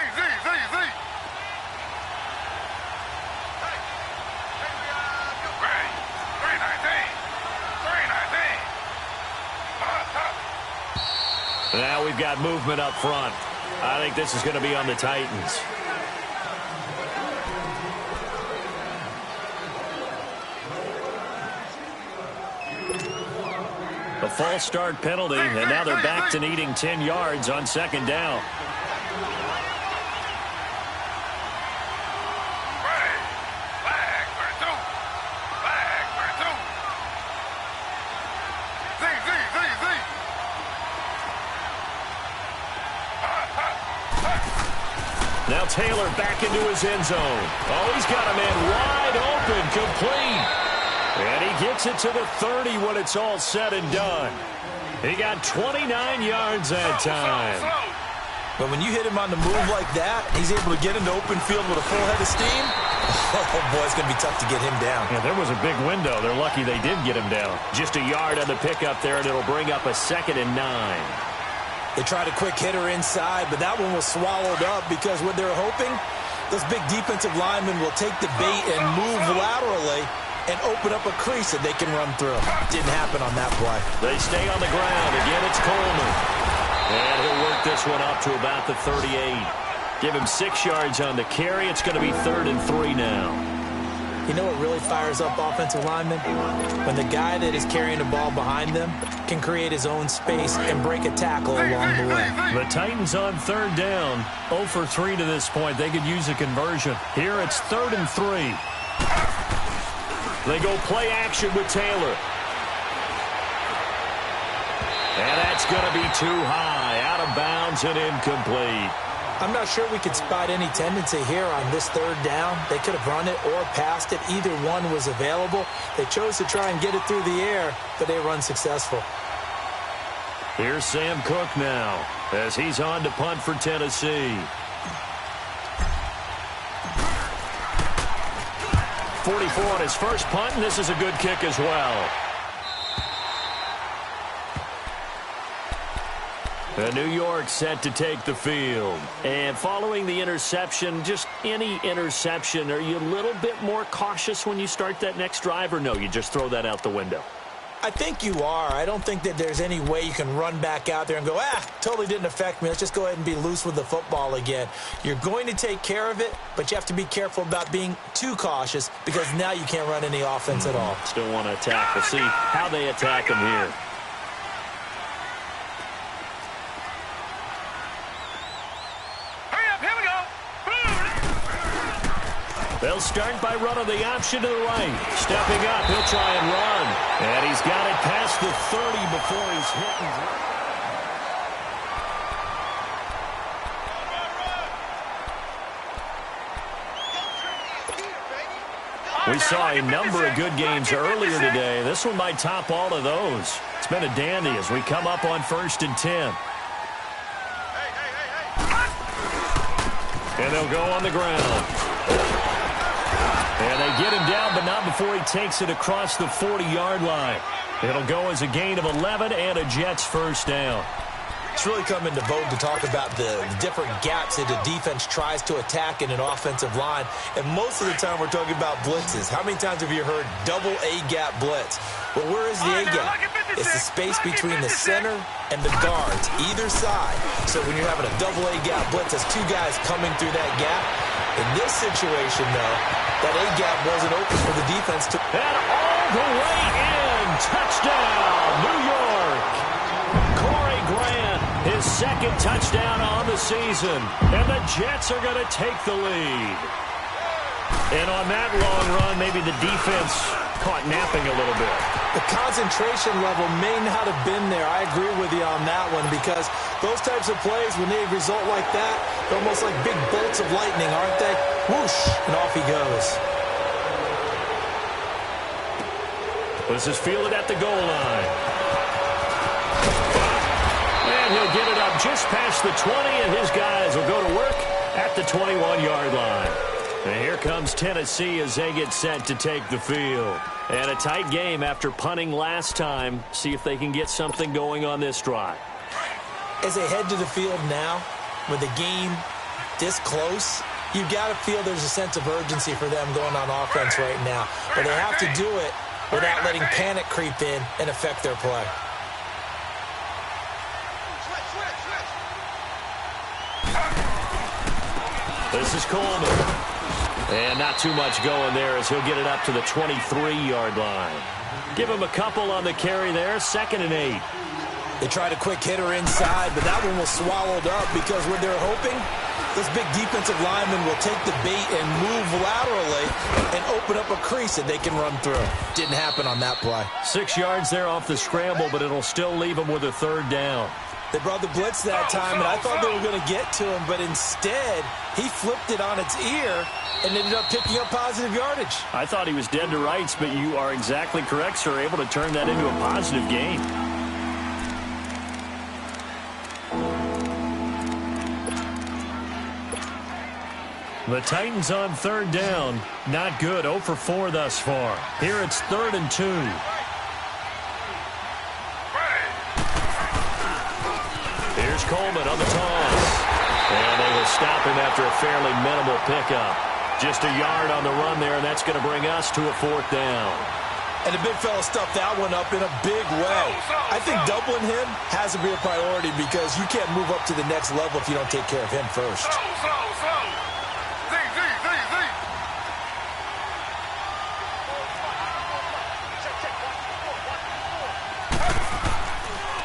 Now we've got movement up front. I think this is going to be on the Titans. A false start penalty, and now they're back to needing 10 yards on 2nd down. Flag for 2. Flag for 2. Z. Now Taylor back into his end zone. Oh, he's got a man wide open, complete. And he gets it to the 30 when it's all said and done. He got 29 yards that time. But when you hit him on the move like that, he's able to get into open field with a full head of steam. Oh, boy, it's going to be tough to get him down. Yeah, there was a big window. They're lucky they did get him down. Just a yard on the pickup there, and it'll bring up a 2nd and 9. They tried a quick hitter inside, but that one was swallowed up because what they're hoping, those big defensive linemen will take the bait and move laterally and open up a crease that they can run through. Didn't happen on that play. They stay on the ground. Again, it's Coleman. And he'll work this one up to about the 38. Give him 6 yards on the carry. It's going to be 3rd and 3 now. You know what really fires up offensive linemen? When the guy that is carrying the ball behind them can create his own space and break a tackle along the way. The Titans on 3rd down. 0 for 3 to this point. They could use a conversion. Here it's 3rd and 3. They go play action with Taylor. And that's going to be too high. Out of bounds and incomplete. I'm not sure we could spot any tendency here on this 3rd down. They could have run it or passed it. Either one was available. They chose to try and get it through the air, but they run successful. Here's Sam Cook now as he's on to punt for Tennessee. 44 on his first punt, and this is a good kick as well. New York set to take the field. And following the interception, just any interception, are you a little bit more cautious when you start that next drive, or no, you just throw that out the window? I think you are. I don't think that there's any way you can run back out there and go, totally didn't affect me. Let's just go ahead and be loose with the football again. You're going to take care of it, but you have to be careful about being too cautious because now you can't run any offense at all. Still want to attack. We'll see how they attack him here. They'll start by running the option to the right. Stepping up, he'll try and run. And he's got it past the 30 before he's hit. We saw a number of good games earlier today. This one might top all of those. It's been a dandy as we come up on 1st and 10. And they'll go on the ground. And they get him down, but not before he takes it across the 40-yard line. It'll go as a gain of 11 and a Jets first down. It's really come into vogue to talk about the different gaps that the defense tries to attack in an offensive line. And most of the time we're talking about blitzes. How many times have you heard double A-gap blitz? Well, where is the A-gap? It's the space between the center and the guards, either side. So when you're having a double A-gap blitz, there's two guys coming through that gap. In this situation, though, that A-gap wasn't open for the defense to... And all the way in! Touchdown, New York! Corey Grant, his second touchdown on the season. And the Jets are going to take the lead. And on that long run, maybe the defense caught napping a little bit. The concentration level may not have been there. I agree with you on that one because those types of plays, when they result like that, they're almost like big bolts of lightning, aren't they? Whoosh, and off he goes. This is fielded at the goal line. And he'll get it up just past the 20, and his guys will go to work at the 21-yard line. And here comes Tennessee as they get set to take the field. And a tight game after punting last time. See if they can get something going on this drive. As they head to the field now, with the game this close, you've got to feel there's a sense of urgency for them going on offense right now. But they have to do it without letting panic creep in and affect their play. This is Coleman. And not too much going there as he'll get it up to the 23-yard line. Give him a couple on the carry there, 2nd and 8. They tried a quick hitter inside, but that one was swallowed up because what they're hoping, this big defensive lineman will take the bait and move laterally and open up a crease that they can run through. Didn't happen on that play. 6 yards there off the scramble, but it'll still leave him with a 3rd down. They brought the blitz that time, and I thought they were going to get to him, but instead, he flipped it on its ear and ended up picking up positive yardage. I thought he was dead to rights, but you are exactly correct, sir. Able to turn that into a positive gain. The Titans on 3rd down. Not good. 0 for 4 thus far. Here it's 3rd and 2. Here's Coleman on the toss. And they will stop him after a fairly minimal pickup. Just a yard on the run there, and that's going to bring us to a 4th down. And the big fella stuffed that one up in a big way. I think doubling him has to be a priority because you can't move up to the next level if you don't take care of him first.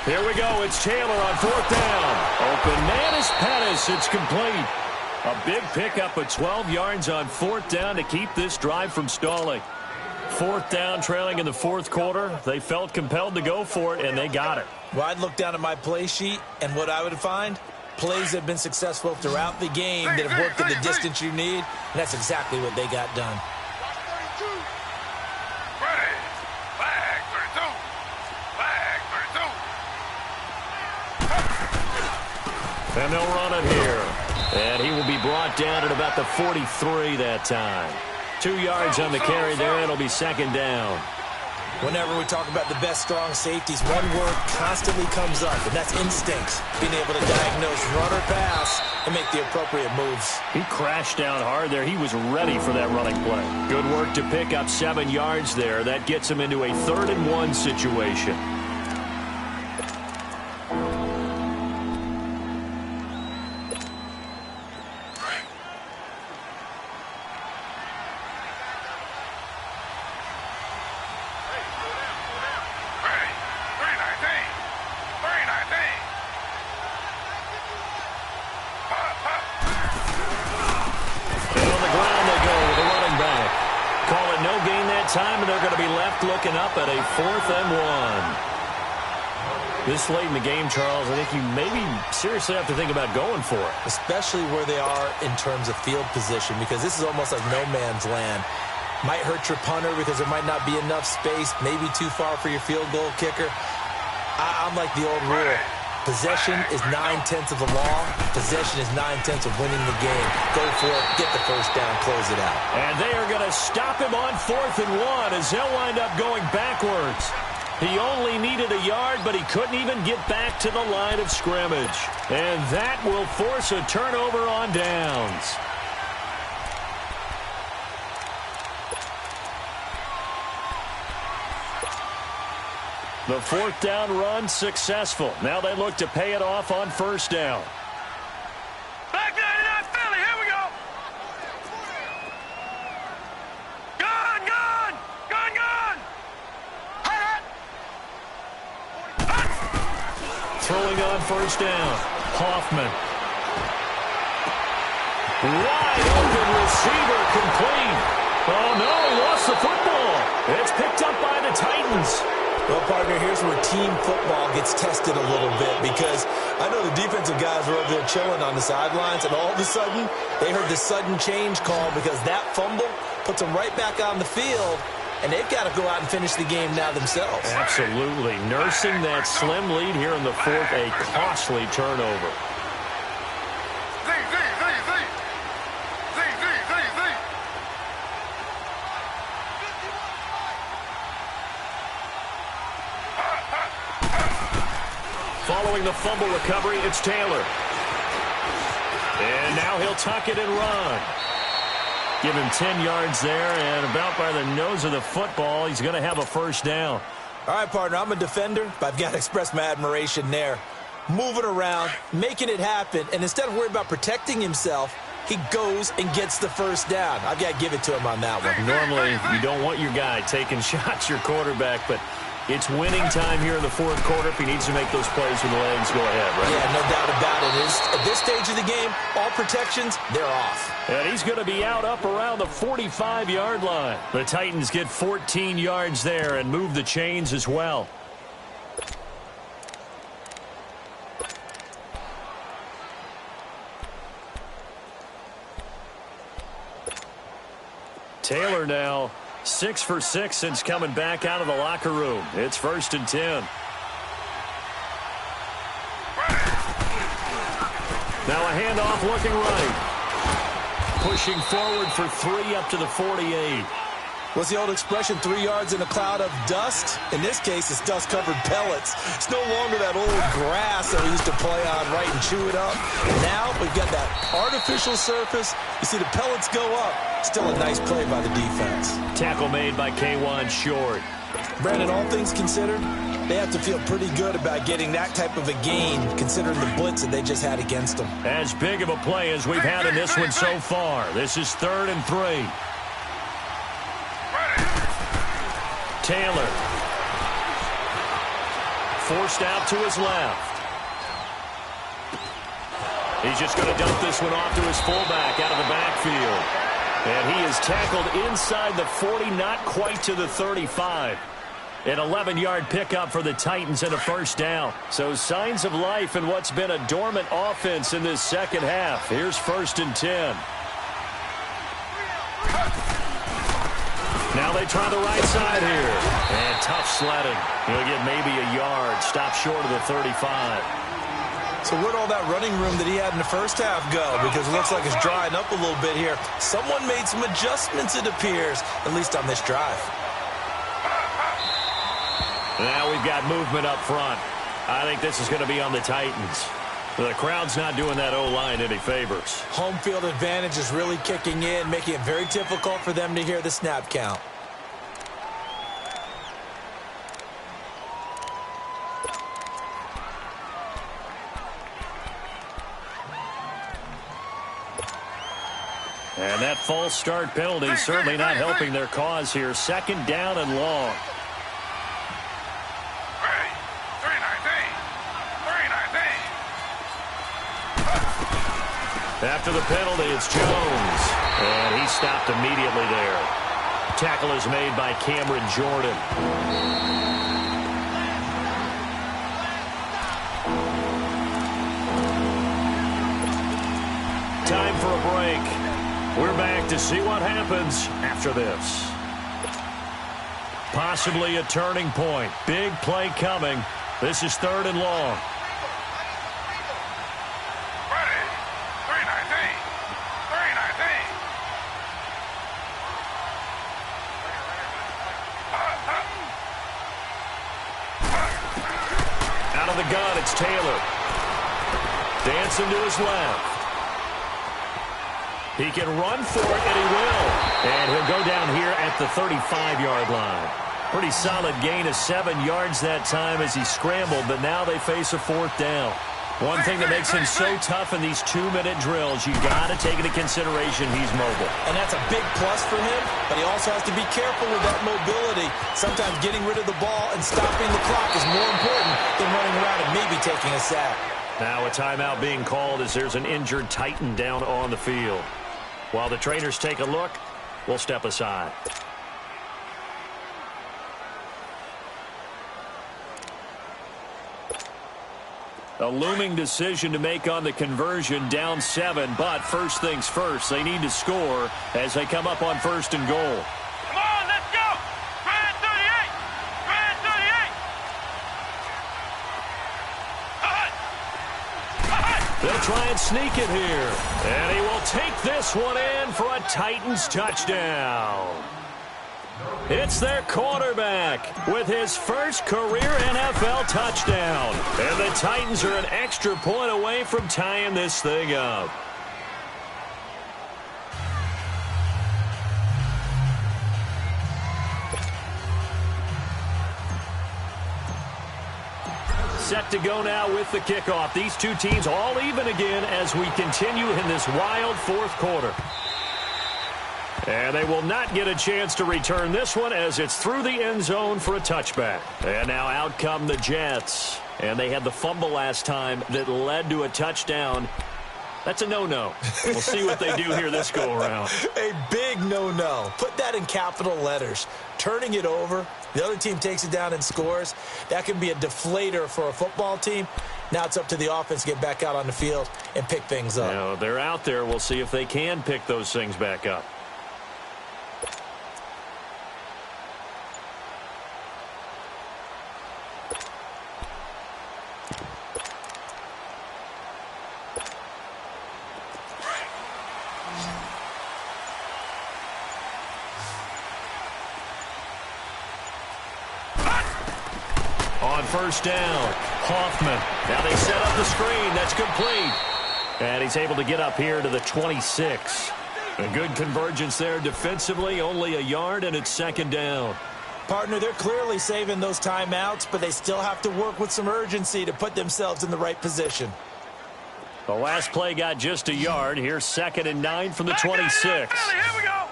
Here we go. It's Taylor on 4th down. Open man is Pettis. It's complete. A big pickup of 12 yards on 4th down to keep this drive from stalling. 4th down, trailing in the 4th quarter. They felt compelled to go for it, and they got it. Well, I'd look down at my play sheet, and what I would find, plays that have been successful throughout the game that have worked in the distance you need, and that's exactly what they got done. And they'll run it here. And he will be brought down at about the 43 that time. 2 yards on the carry there. It'll be 2nd down. Whenever we talk about the best strong safeties, one word constantly comes up, and that's instincts. Being able to diagnose run or pass and make the appropriate moves. He crashed down hard there. He was ready for that running play. Good work to pick up 7 yards there. That gets him into a 3rd and 1 situation. Time, and they're going to be left looking up at a 4th and 1. This late in the game, Charles, I think you maybe seriously have to think about going for it. Especially where they are in terms of field position, because this is almost like no man's land. Might hurt your punter because there might not be enough space, maybe too far for your field goal kicker. I'm like the old rule. Possession is 9/10 of the law. Possession is 9/10 of winning the game. Go for it, get the first down, close it out. And they are going to stop him on 4th and 1 as they'll wind up going backwards. He only needed a yard, but he couldn't even get back to the line of scrimmage. And that will force a turnover on downs. The 4th down run successful. Now they look to pay it off on 1st down. Back 99 Philly, here we go. Gun, gun, gun, gun. Throwing on 1st down. Hoffman. Wide open receiver complete. Oh no, lost the football. It's picked up by the Titans. Well, partner, here's where team football gets tested a little bit because I know the defensive guys were over there chilling on the sidelines, and all of a sudden, they heard the sudden change call because that fumble puts them right back on the field, and they've got to go out and finish the game now themselves. Absolutely. Nursing that slim lead here in the fourth, a costly turnover. Following the fumble recovery, it's Taylor. And now he'll tuck it and run. Give him 10 yards there, and about by the nose of the football, he's going to have a first down. All right, partner, I'm a defender, but I've got to express my admiration there. Moving around, making it happen, and instead of worrying about protecting himself, he goes and gets the first down. I've got to give it to him on that one. Normally, you don't want your guy taking shots, your quarterback, but it's winning time here in the fourth quarter. If he needs to make those plays with the legs, go ahead, right? Yeah, no doubt about it. At this stage of the game, all protections, they're off. And he's going to be out up around the 45-yard line. The Titans get 14 yards there and move the chains as well. Taylor now 6 for 6 since coming back out of the locker room. It's 1st and 10. Now a handoff looking right. Pushing forward for 3 up to the 48. What's the old expression, 3 yards in a cloud of dust? In this case, it's dust-covered pellets. It's no longer that old grass that we used to play on, right, and chew it up. Now we've got that artificial surface. You see the pellets go up. Still a nice play by the defense. Tackle made by K1 short. Brandon, all things considered, they have to feel pretty good about getting that type of a gain, considering the blitz that they just had against them. As big of a play as we've had in this one so far. This is 3rd and 3. Taylor. Forced out to his left. He's just going to dump this one off to his fullback out of the backfield. And he is tackled inside the 40, not quite to the 35. An 11-yard pickup for the Titans and a first down. So signs of life in what's been a dormant offense in this second half. Here's 1st and 10. Now they try the right side here. And tough sledding. He'll get maybe a yard. Stop short of the 35. So where'd all that running room that he had in the first half go? Because it looks like it's drying up a little bit here. Someone made some adjustments, it appears, at least on this drive. Now we've got movement up front. I think this is going to be on the Titans. The crowd's not doing that O-line any favors. Home field advantage is really kicking in, making it very difficult for them to hear the snap count. And that false start penalty certainly not helping their cause here. 2nd down and long. After the penalty, it's Jones. And he stopped immediately there. Tackle is made by Cameron Jordan. Time for a break. We're back to see what happens after this. Possibly a turning point. Big play coming. This is 3rd and long. Out of the gun, it's Taylor. Dancing to his left. He can run for it, and he will. And he'll go down here at the 35-yard line. Pretty solid gain of 7 yards that time as he scrambled, but now they face a 4th down. One thing that makes him so tough in these 2-minute drills, you got to take into consideration he's mobile. And that's a big plus for him, but he also has to be careful with that mobility. Sometimes getting rid of the ball and stopping the clock is more important than running around and maybe taking a sack. Now a timeout being called as there's an injured Titan down on the field. While the trainers take a look, we'll step aside. A looming decision to make on the conversion, down 7, but first things first, they need to score as they come up on 1st and goal. Come on, let's go! They'll try and sneak it here. And he will take this one in for a Titans touchdown. It's their quarterback with his first career NFL touchdown. And the Titans are an extra point away from tying this thing up. Set to go now with the kickoff. These two teams all even again as we continue in this wild fourth quarter. And they will not get a chance to return this one as it's through the end zone for a touchback. And now out come the Jets. And they had the fumble last time that led to a touchdown. That's a no-no. We'll see what they do here this go-around. A big no-no. Put that in capital letters. Turning it over, the other team takes it down and scores. That can be a deflator for a football team. Now it's up to the offense to get back out on the field and pick things up. Now, they're out there. We'll see if they can pick those things back up. On first down, Hoffman. Now they set up the screen. That's complete. And he's able to get up here to the 26. A good convergence there defensively, only a yard, and it's second down. Partner, they're clearly saving those timeouts, but they still have to work with some urgency to put themselves in the right position. The last play got just a yard. Here's 2nd and 9 from the 26. Here we go.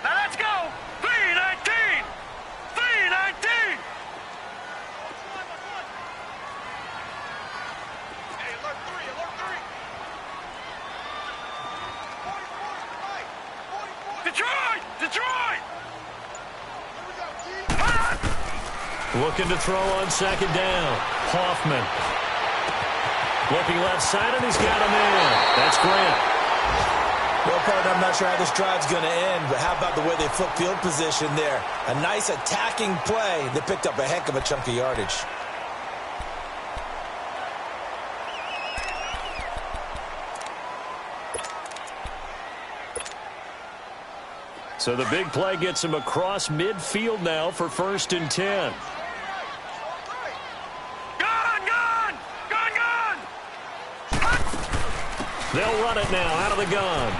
Now let's go. 3-19. 3-19. Hey, alert 3, alert 3. Detroit! Detroit! Looking to throw on second down. Hoffman. Looking left side, and he's got him in. That's Grant. Well, partner, I'm not sure how this drive's going to end, but how about the way they flip field position there? A nice attacking play that picked up a heck of a chunk of yardage. So the big play gets him across midfield now for 1st and 10. They'll run it now out of the gun.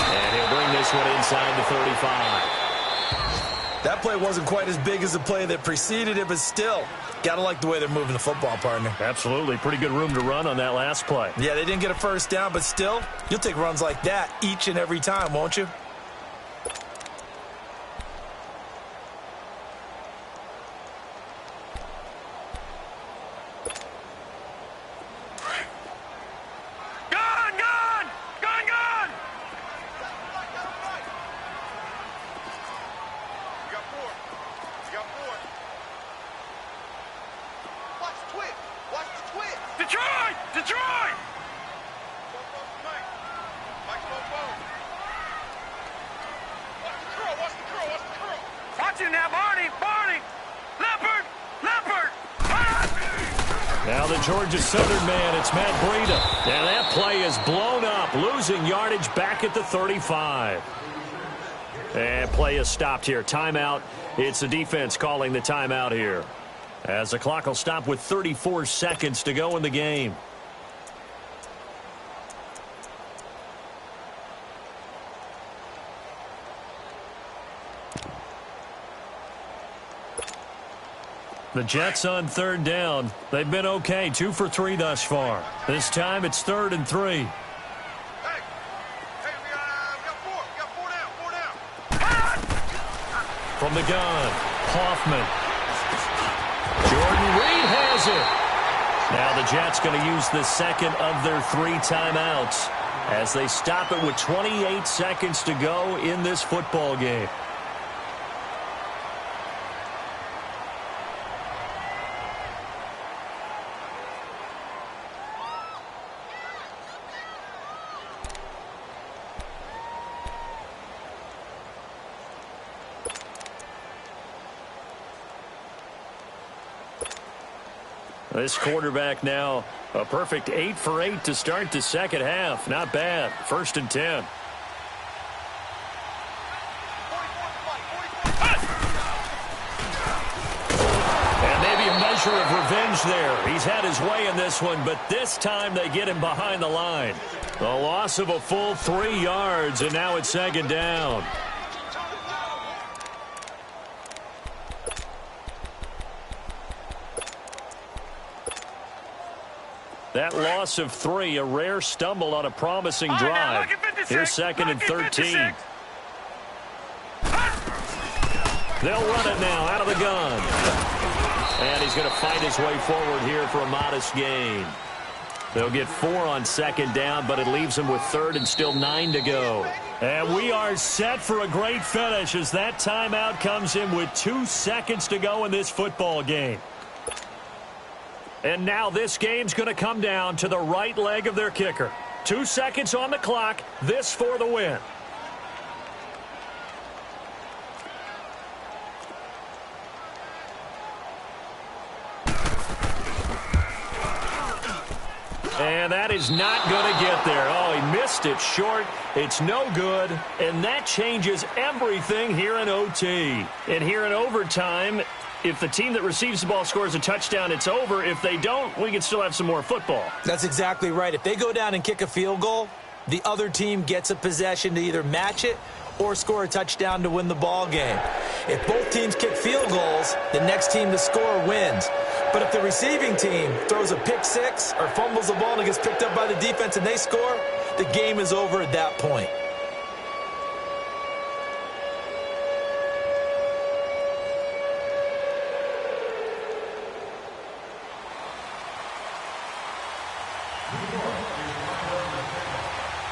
And he'll bring this one inside the 35. That play wasn't quite as big as the play that preceded it, but still, gotta like the way they're moving the football, partner. Absolutely. Pretty good room to run on that last play. Yeah, they didn't get a first down, but still, you'll take runs like that each and every time, won't you? Now the Georgia Southern man, it's Matt Breida. And that play is blown up, losing yardage back at the 35. And play is stopped here. Timeout. It's the defense calling the timeout here, as the clock will stop with 34 seconds to go in the game. The Jets on 3rd down. They've been okay, 2 for 3 thus far. This time it's 3rd and 3. Hey, we got 4. We got 4 down. From the gun, Hoffman. Jordan Reed has it. Now the Jets going to use the second of their 3 timeouts as they stop it with 28 seconds to go in this football game. This quarterback now a perfect 8 for 8 to start the second half. Not bad. 1st and 10. And maybe a measure of revenge there. He's had his way in this one, but this time they get him behind the line. A loss of a full 3 yards, and now it's 2nd down. That loss of 3, a rare stumble on a promising drive. Here's 2nd and 13. They'll run it now out of the gun. And he's going to fight his way forward here for a modest gain. They'll get 4 on 2nd down, but it leaves them with 3rd and still 9 to go. And we are set for a great finish as that timeout comes in with 2 seconds to go in this football game. And now this game's going to come down to the right leg of their kicker. 2 seconds on the clock. This for the win. And that is not going to get there. Oh, he missed it short. It's no good. And that changes everything here in OT. And here in overtime, if the team that receives the ball scores a touchdown, it's over. If they don't, we can still have some more football. That's exactly right. If they go down and kick a field goal, the other team gets a possession to either match it or score a touchdown to win the ball game. If both teams kick field goals, the next team to score wins. But if the receiving team throws a pick six or fumbles the ball and it gets picked up by the defense and they score, the game is over at that point.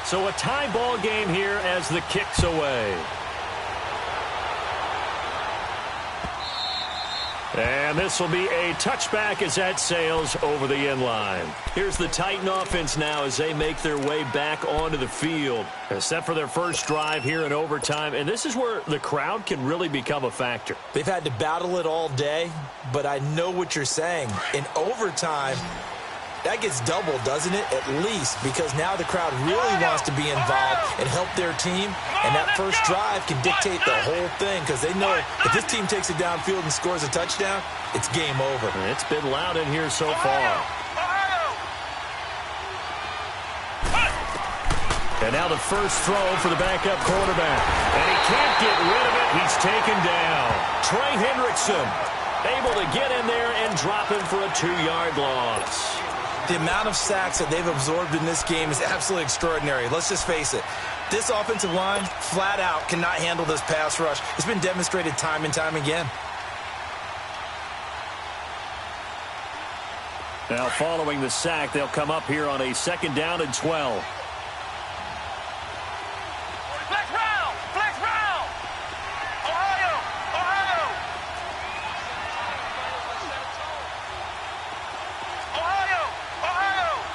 So a tie ball game here as the kick's away. And this will be a touchback as that sails over the end line. Here's the Titan offense now as they make their way back onto the field. They're set for their first drive here in overtime, and this is where the crowd can really become a factor. They've had to battle it all day, but I know what you're saying. In overtime, that gets doubled, doesn't it? At least, because now the crowd really wants to be involved and help their team, and that first drive can dictate the whole thing because they know if this team takes it downfield and scores a touchdown, it's game over. It's been loud in here so far. And now the first throw for the backup quarterback. And he can't get rid of it. He's taken down. Trey Hendrickson able to get in there and drop him for a 2-yard loss. The amount of sacks that they've absorbed in this game is absolutely extraordinary. Let's just face it. This offensive line, flat out, cannot handle this pass rush. It's been demonstrated time and time again. Now, following the sack, they'll come up here on a 2nd down and 12. Flex round! Flex round! Ohio! Ohio! Ohio! Ohio!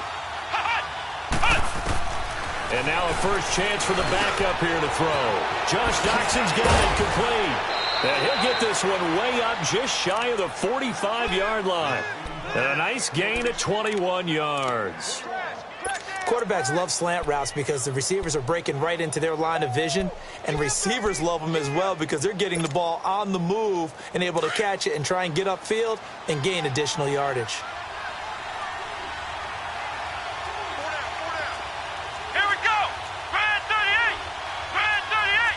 And now a first chance for the backup here to throw. Josh Doxson's got it complete. And he'll get this one way up just shy of the 45-yard line. And a nice gain of 21 yards. Quarterbacks love slant routes because the receivers are breaking right into their line of vision, and receivers love them as well because they're getting the ball on the move and able to catch it and try and get upfield and gain additional yardage. Here we go! Grand 38! Grand 38!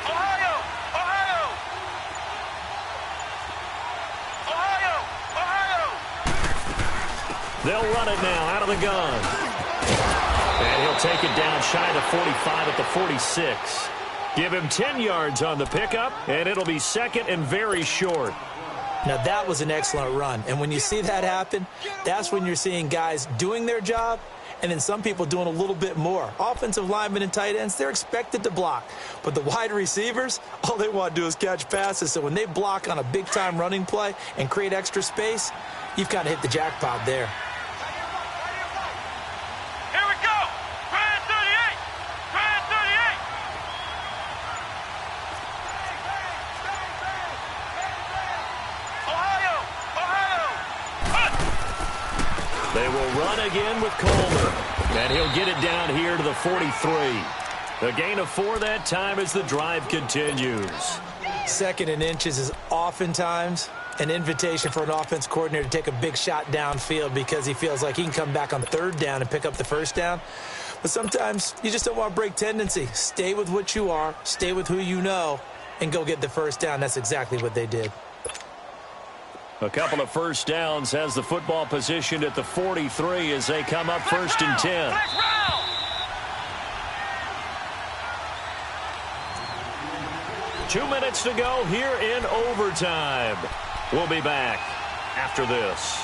Ohio! Ohio! Ohio! Ohio! They'll run it now out of the gun. And he'll take it down shy of the 45 at the 46. Give him 10 yards on the pickup, and it'll be 2nd and very short. Now, that was an excellent run. And when you see that happen, that's when you're seeing guys doing their job and then some people doing a little bit more. Offensive linemen and tight ends, they're expected to block. But the wide receivers, all they want to do is catch passes. So when they block on a big-time running play and create extra space, you've kind of hit the jackpot there. Here we go! Grand 38! Grand 38! will run again with Coleman. And he'll get it down here to the 43. A gain of 4 that time as the drive continues. 2nd and inches is oftentimes an invitation for an offense coordinator to take a big shot downfield because he feels like he can come back on 3rd down and pick up the 1st down. But sometimes you just don't want to break tendency. Stay with what you are, stay with who you know, and go get the 1st down. That's exactly what they did. A couple of 1st downs has the football positioned at the 43 as they come up 1st and 10. 2 minutes to go here in overtime. We'll be back after this.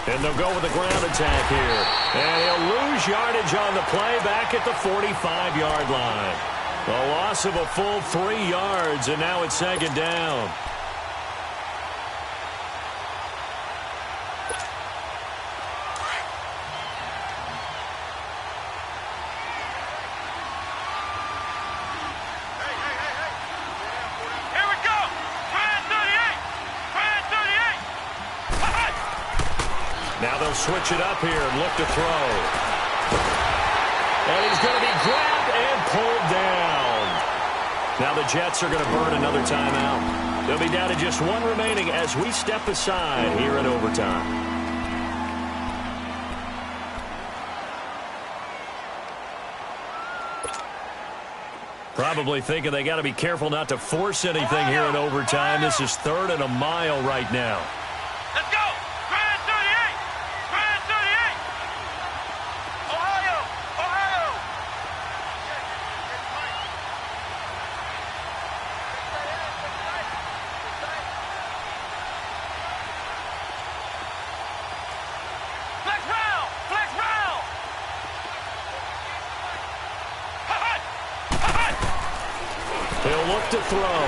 And they'll go with a ground attack here. And he'll lose yardage on the play back at the 45-yard line. A loss of a full 3 yards, and now it's 2nd down. Now they'll switch it up here and look to throw. And he's going to be grabbed and pulled down. Now the Jets are going to burn another timeout. They'll be down to just 1 remaining as we step aside here in overtime. Probably thinking they got to be careful not to force anything here in overtime. This is 3rd and a mile right now. Let's go! He'll look to throw.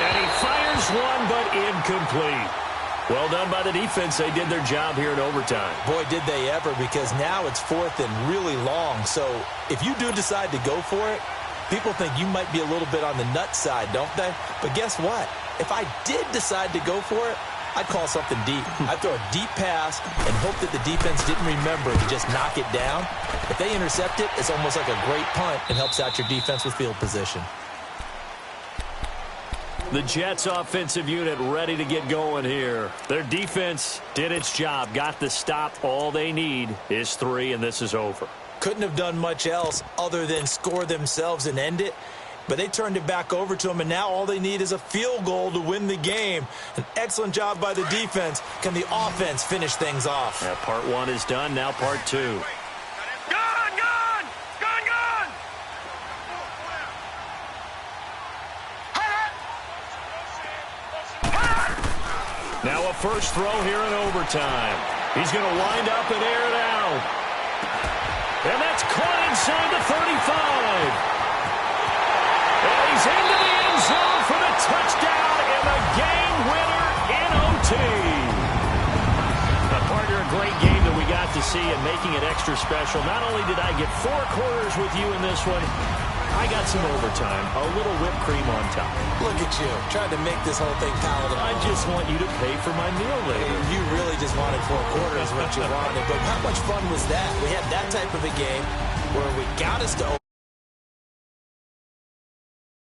And he fires one, but incomplete. Well done by the defense. They did their job here in overtime. Boy, did they ever, because now it's 4th and really long. So if you do decide to go for it, people think you might be a little bit on the nut side, don't they? But guess what? If I did decide to go for it, I'd call something deep. I'd throw a deep pass and hope that the defense didn't remember to just knock it down. If they intercept it, it's almost like a great punt and helps out your defense with field position. The Jets offensive unit ready to get going here. Their defense did its job, got the stop. All they need is 3, and this is over. Couldn't have done much else other than score themselves and end it. But they turned it back over to them, and now all they need is a field goal to win the game. An excellent job by the defense. Can the offense finish things off? Yeah, part 1 is done. Now part 2. Now a first throw here in overtime. He's going to wind up and air it out. And that's caught inside the 35. And he's into the end zone for the touchdown and the game winner in OT. Partner, a great game that we got to see and making it extra special. Not only did I get 4 quarters with you in this one, I got some overtime, a little whipped cream on top. Look at you, trying to make this whole thing palatable. I just want you to pay for my meal later. You really just wanted 4 quarters what you wanted, but how much fun was that? We had that type of a game where we got us to